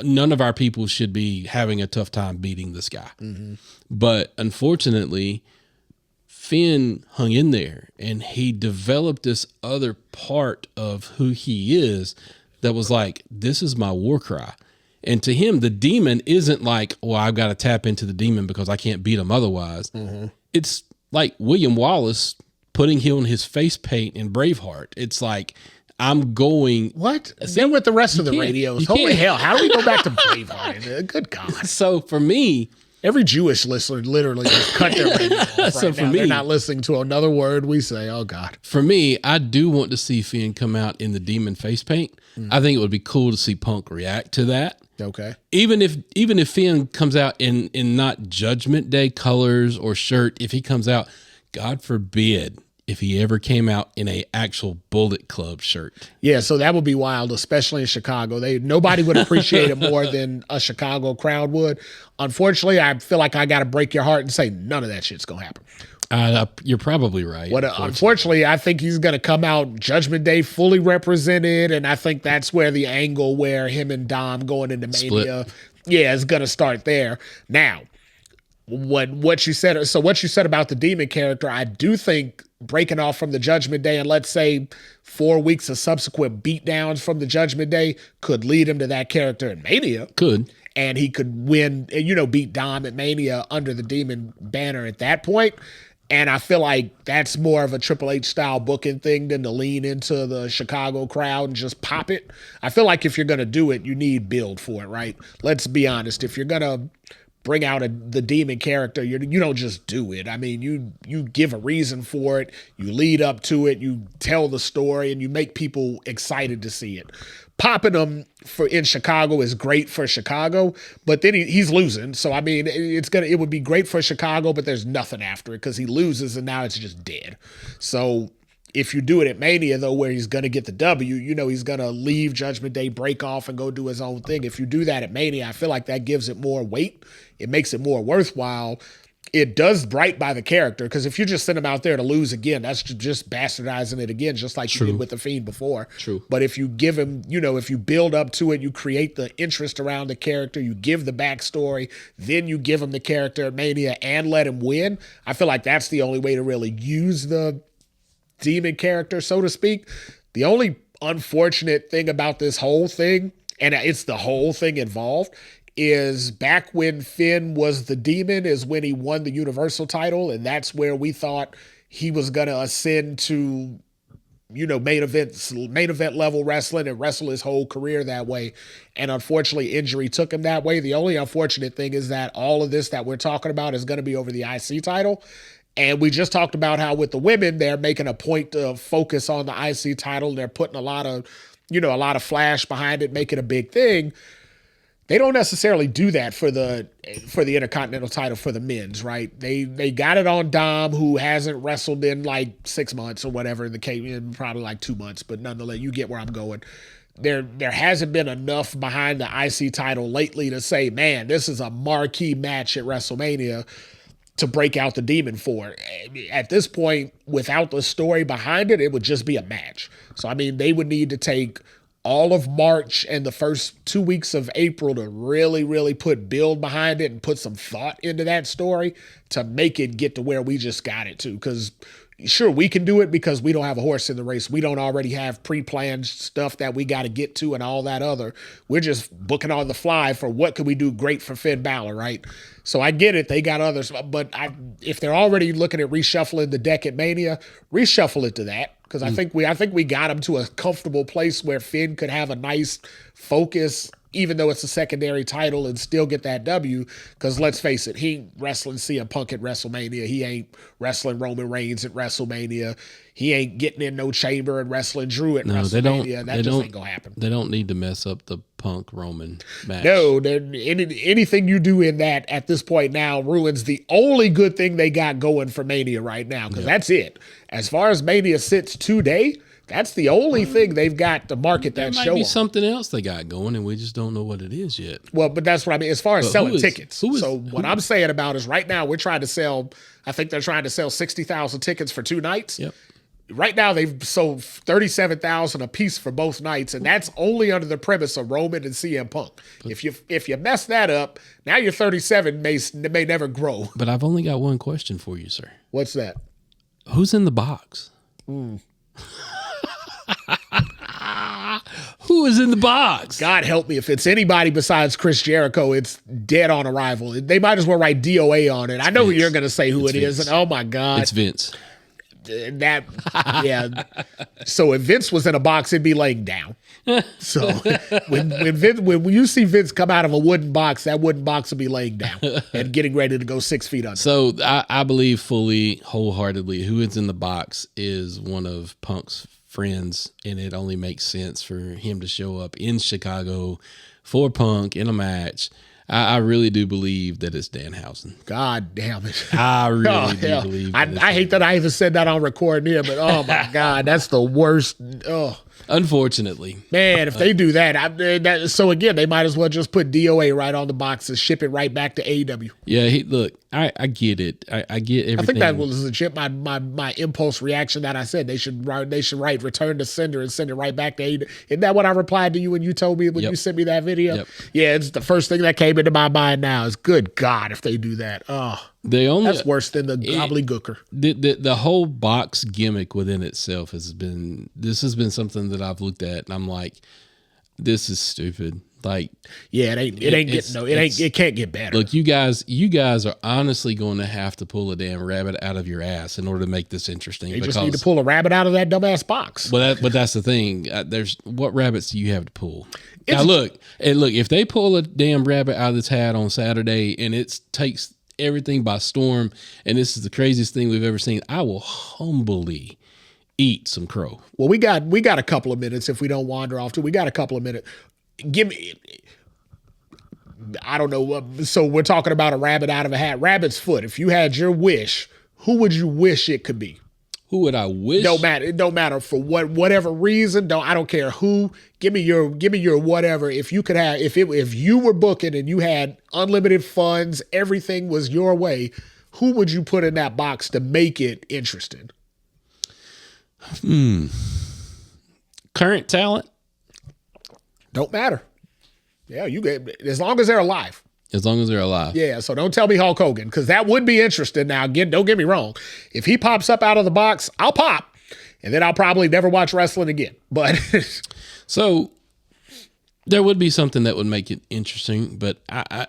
None of our people should be having a tough time beating this guy. Mm-hmm. But unfortunately, Finn hung in there and he developed this other part of who he is that was like, this is my war cry. And to him, the Demon isn't like, well, I've got to tap into the Demon because I can't beat him otherwise. Mm-hmm. It's like William Wallace putting him on his face paint in Braveheart. It's like, I'm going. What? Then with the rest of the radios. Holy hell. How do we go back to Braveheart? Good God. So for me, every Jewish listener literally just cut their radio off right so for now. Me, they're not listening to another word we say. Oh God. For me, I do want to see Finn come out in the Demon face paint. I think it would be cool to see Punk react to that. Okay. Even if Finn comes out in not Judgment Day colors or shirt, if he comes out, God forbid, if he ever came out in a actual Bullet Club shirt. Yeah, so that would be wild, especially in Chicago. Nobody would appreciate it more than a Chicago crowd would. Unfortunately, I feel like I got to break your heart and say none of that shit's going to happen. You're probably right. Unfortunately, I think he's going to come out Judgment Day fully represented, and I think that's where the angle where him and Dom going into Mania, is going to start there. Now, what you said about the Demon character, I do think breaking off from the Judgment Day and let's say 4 weeks of subsequent beatdowns from the Judgment Day could lead him to that character in Mania. Could. And he could win, beat Dom at Mania under the Demon banner at that point. And I feel like that's more of a Triple H style booking thing than to lean into the Chicago crowd and just pop it. I feel like if you're going to do it, you need build for it, right? Let's be honest. If you're going to bring out the demon character, you don't just do it. I mean, you give a reason for it, you lead up to it, you tell the story, and you make people excited to see it. Popping him in Chicago is great for Chicago, but then he's losing. So I mean, it would be great for Chicago, but there's nothing after it because he loses and now it's just dead. So if you do it at Mania though, where he's gonna get the W, he's gonna leave Judgment Day, break off, and go do his own thing. If you do that at Mania, I feel like that gives it more weight. It makes it more worthwhile. It does right by the character, because if you just send him out there to lose again, that's just bastardizing it again, just like you did with The Fiend before. True. But if you give him, if you build up to it, you create the interest around the character, you give the backstory, then you give him the character at Mania and let him win, I feel like that's the only way to really use the demon character, so to speak. The only unfortunate thing about this whole thing, and it's the whole thing involved, is back when Finn was the demon is when he won the Universal title, and that's where we thought he was going to ascend to, main event level wrestling and wrestle his whole career that way. And unfortunately, injury took him that way. The only unfortunate thing is that all of this that we're talking about is going to be over the IC title. And we just talked about how with the women, they're making a point to focus on the IC title. They're putting a lot of flash behind it, making a big thing. They don't necessarily do that for the Intercontinental title for the men's, right? They got it on Dom, who hasn't wrestled in like 6 months or whatever, in the case, probably like 2 months, but nonetheless, you get where I'm going. There hasn't been enough behind the IC title lately to say, man, this is a marquee match at WrestleMania to break out the demon for. At this point, without the story behind it, it would just be a match. So, I mean, they would need to take all of March and the first 2 weeks of April to really, really put build behind it and put some thought into that story to make it get to where we just got it to. Because sure, we can do it because we don't have a horse in the race. We don't already have pre-planned stuff that we got to get to and all that other. We're just booking on the fly for what could we do great for Finn Balor, right? So I get it. They got others. But if they're already looking at reshuffling the deck at Mania, reshuffle it to that. Because I think we got him to a comfortable place where Finn could have a nice focus, even though it's a secondary title, and still get that W. Because let's face it, he ain't wrestling CM Punk at WrestleMania. He ain't wrestling Roman Reigns at WrestleMania. He ain't getting in no chamber and wrestling Drew at WrestleMania. That just ain't gonna happen. They don't need to mess up the Punk Roman match. No, anything you do in that at this point now ruins the only good thing they got going for Mania right now, because that's it. As far as Mania sits today, that's the only thing they've got to market that show on. There might be something else they got going, and we just don't know what it is yet. Well, but that's what I mean. As far as selling tickets. What I'm saying about is right now we're trying to sell, I think they're trying to sell 60,000 tickets for 2 nights. Yep. Right now, they've sold 37,000 a piece for both nights, and that's only under the premise of Roman and CM Punk. If you mess that up, now your 37 may never grow. But I've only got one question for you, sir. What's that? Who's in the box? Who is in the box? God help me. If it's anybody besides Chris Jericho, it's dead on arrival. They might as well write DOA on it. I know who you're going to say who it is, and oh my God. It's Vince. So if Vince was in a box, it'd be laying down. So when you see Vince come out of a wooden box, that wooden box will be laying down and getting ready to go 6 feet under. So I believe fully, wholeheartedly, who is in the box is one of Punk's friends, and it only makes sense for him to show up in Chicago for Punk in a match. I really do believe that it's Danhausen. God damn it. I really do believe that. I hate that I even said that on recording here, but oh my God, that's the worst. Oh. Unfortunately. Man, if they do that, so again, they might as well just put DOA right on the box and ship it right back to AEW. Yeah, look, I get it. I get everything. I think that was legit my impulse reaction that I said they should write return to sender and send it right back to AEW. Isn't that what I replied to you when you told me when you sent me that video? Yep. Yeah, it's the first thing that came into my mind now is good God if they do that. Oh. That's worse than the gobbledygooker. The whole box gimmick within itself has been something that I've looked at and I'm like, this is stupid. Like, yeah, it can't get better. Look, you guys are honestly going to have to pull a damn rabbit out of your ass in order to make this interesting. They just need to pull a rabbit out of that dumbass box. But that's the thing. What rabbits do you have to pull? Now look, if they pull a damn rabbit out of its hat on Saturday and it takes everything by storm, and this is the craziest thing we've ever seen, I will humbly eat some crow. Well, we got a couple of minutes if we don't wander off. We got a couple of minutes. Give me, I don't know. So we're talking about a rabbit out of a hat. Rabbit's foot. If you had your wish, who would you wish it could be? Who would I wish? It don't matter for whatever reason. I don't care who. Give me your whatever. If you could have, if you were booking and you had unlimited funds, everything was your way, who would you put in that box to make it interesting? Current talent? Don't matter. Yeah, you get, as long as they're alive. As long as they're alive. Yeah, so don't tell me Hulk Hogan, because that would be interesting. Now, again, don't get me wrong. If he pops up out of the box, I'll pop, and then I'll probably never watch wrestling again. But so there would be something that would make it interesting. But I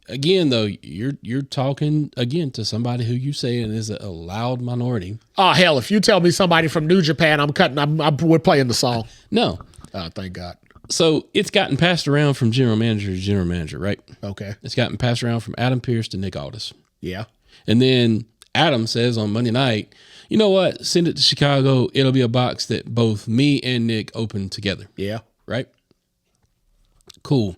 again, though, you're talking again to somebody who you say is a loud minority. Oh hell, if you tell me somebody from New Japan, we're playing the song. No. Oh, thank God. So it's gotten passed around from general manager to general manager, right? Okay. It's gotten passed around from Adam Pearce to Nick Aldis. Yeah. And then Adam says on Monday night, you know what? Send it to Chicago. It'll be a box that both me and Nick open together. Yeah. Right? Cool.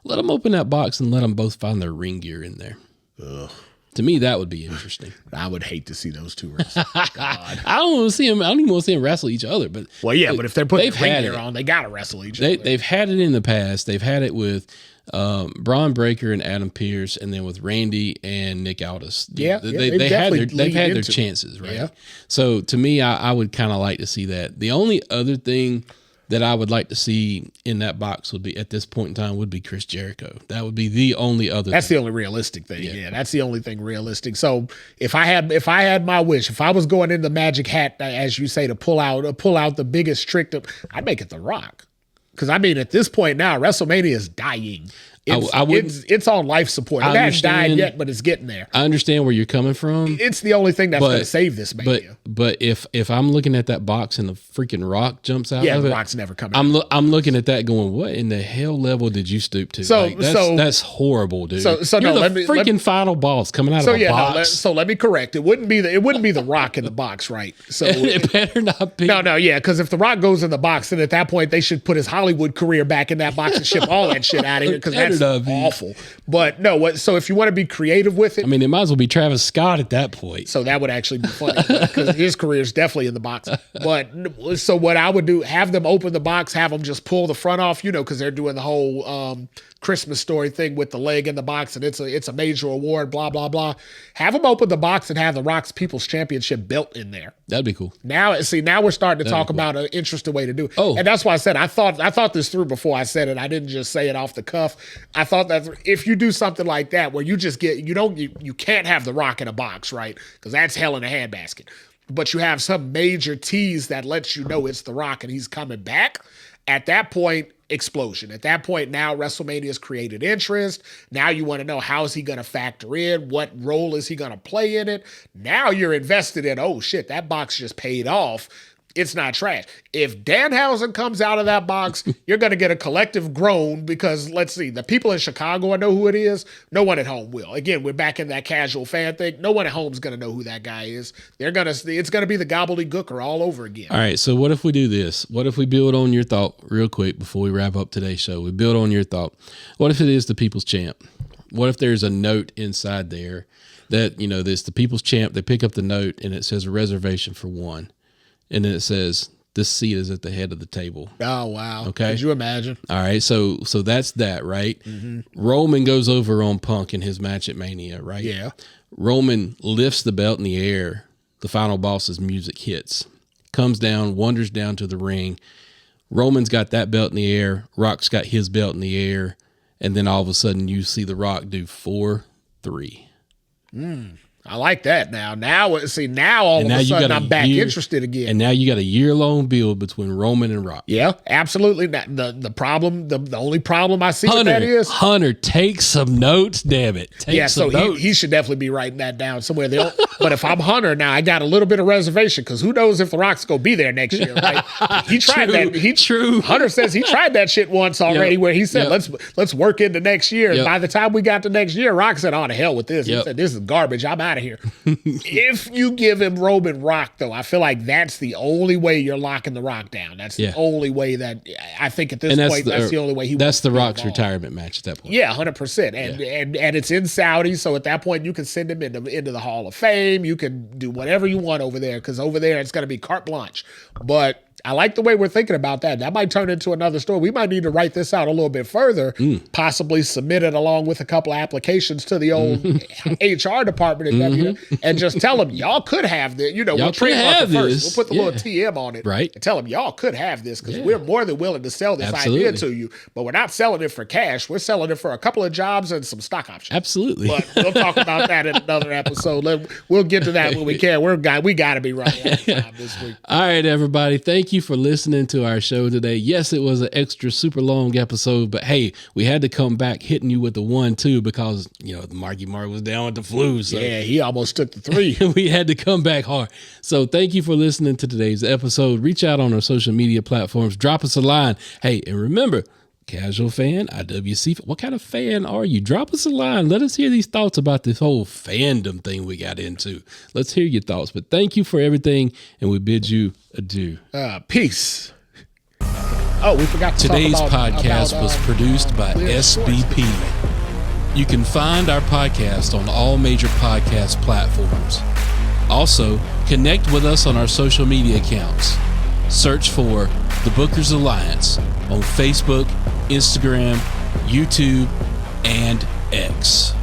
Let them open that box and let them both find their ring gear in there. Ugh. To me, that would be interesting. I would hate to see those two wrestle. God. I don't want to see them. I don't even want to see them wrestle each other. But well, yeah, but if they're putting the ring gear on, they got to wrestle each other. They've had it in the past. They've had it with Braun Breaker and Adam Pearce, and then with Randy and Nick Aldis. Yeah, they've had their chances, right? Yeah. So to me, I would kind of like to see that. The only other thing that I would like to see in that box would be, at this point in time, would be Chris Jericho. That would be the only other. That's the only realistic thing. Yeah, that's the only thing realistic. So if I had my wish, if I was going in the magic hat, as you say, to pull out the biggest trick, I'd make it The Rock. Because I mean, at this point now, WrestleMania is dying. It's on life support. It hasn't died yet, but it's getting there. I understand where you're coming from. It's the only thing that's going to save this mania. But if I'm looking at that box and the freaking Rock jumps out of it, the Rock's never coming. I'm looking at that going, what in the hell level did you stoop to? That's horrible, dude. You're the freaking final boss coming out of a box. So let me correct. It wouldn't be the Rock in the box, right? So it better not be. No, yeah, because if the Rock goes in the box, then at that point they should put his Hollywood career back in that box and ship all that shit out of here, because that's awful. But no, so if you want to be creative with it, I mean, it might as well be Travis Scott at that point. So that would actually be funny, because his career is definitely in the box. But so what I would do, have them open the box, have them just pull the front off, because they're doing the whole Christmas Story thing with the leg in the box, and it's a major award, blah blah blah. Have them open the box and have the Rock's People's Championship belt in there. That'd be cool. Now we're starting to talk about an interesting way to do it. Oh, and that's why I said I thought this through before I said it. I didn't just say it off the cuff. I thought that if you do something like that where you just get you can't have the Rock in a box, right? Because that's hell in a handbasket. But you have some major tease that lets you know it's the Rock and he's coming back. At that point, explosion. At that point, now WrestleMania has created interest. Now you want to know, how is he going to factor in? What role is he going to play in it? Now you're invested in, oh shit, that box just paid off. It's not trash. If Danhausen comes out of that box, you're going to get a collective groan, because let's see, the people in Chicago know who it is. No one at home will. Again, we're back in that casual fan thing. No one at home is going to know who that guy is. It's going to be the gobbledygooker all over again. All right. So what if we do this? What if we build on your thought real quick before we wrap up today's show? We build on your thought. What if it is the People's Champ? What if there's a note inside there that, this the People's Champ? They pick up the note and it says a reservation for one. And then it says, this seat is at the head of the table. Oh, wow. Okay. Could you imagine? All right. So that's that, right? Mm-hmm. Roman goes over on Punk in his match at Mania, right? Yeah. Roman lifts the belt in the air. The final boss's music hits. Comes down, wanders down to the ring. Roman's got that belt in the air. Rock's got his belt in the air. And then all of a sudden you see The Rock do 4-3. I like that. Now all of a sudden I'm back interested again. And now you got a year-long build between Roman and Rock. Yeah, absolutely. The only problem I see with that is Hunter, take some notes, damn it. He should definitely be writing that down somewhere. But if I'm Hunter now, I got a little bit of reservation because who knows if The Rock's gonna be there next year, right? He tried that. Hunter says he tried that shit once already where he said, let's work into next year. And by the time we got to next year, Rock said, oh, to hell with this. He said, this is garbage. I'm out of here. If you give him Roman Rock, though, I feel like that's the only way you're locking The Rock down. That's the only way that I think at this point, that's the only way that's The Rock's retirement match at that point. Yeah, 100%. And it's in Saudi, so at that point you can send him into the Hall of Fame. You can do whatever you want over there because over there it's going to be carte blanche. But I like the way we're thinking about that. That might turn into another story. We might need to write this out a little bit further, possibly submit it along with a couple of applications to the old HR department at W and just tell them, y'all could have this. We'll trademark it first. We'll put the little TM on it and tell them, y'all could have this because we're more than willing to sell this idea to you. But we're not selling it for cash. We're selling it for a couple of jobs and some stock options. Absolutely. But we'll talk about that in another episode. We'll get to that when we can. We got to be running out of time this week. All right, everybody. Thank you for listening to our show today. Yes, it was an extra super long episode, but hey, we had to come back hitting you with the 1-2 because, Marky Mark was down with the flu. So yeah, he almost took the 3. We had to come back hard. So thank you for listening to today's episode. Reach out on our social media platforms. Drop us a line. Hey, and remember, casual fan, IWC, what kind of fan are you? Drop us a line. Let us hear these thoughts about this whole fandom thing we got into. Let's hear your thoughts. But thank you for everything, and we bid you adieu. Peace. Oh, we forgot to Today's talk about podcast was produced by SBP. You can find our podcast on all major podcast platforms. Also, connect with us on our social media accounts. Search for The Bookers Alliance on Facebook, Instagram, YouTube, and X.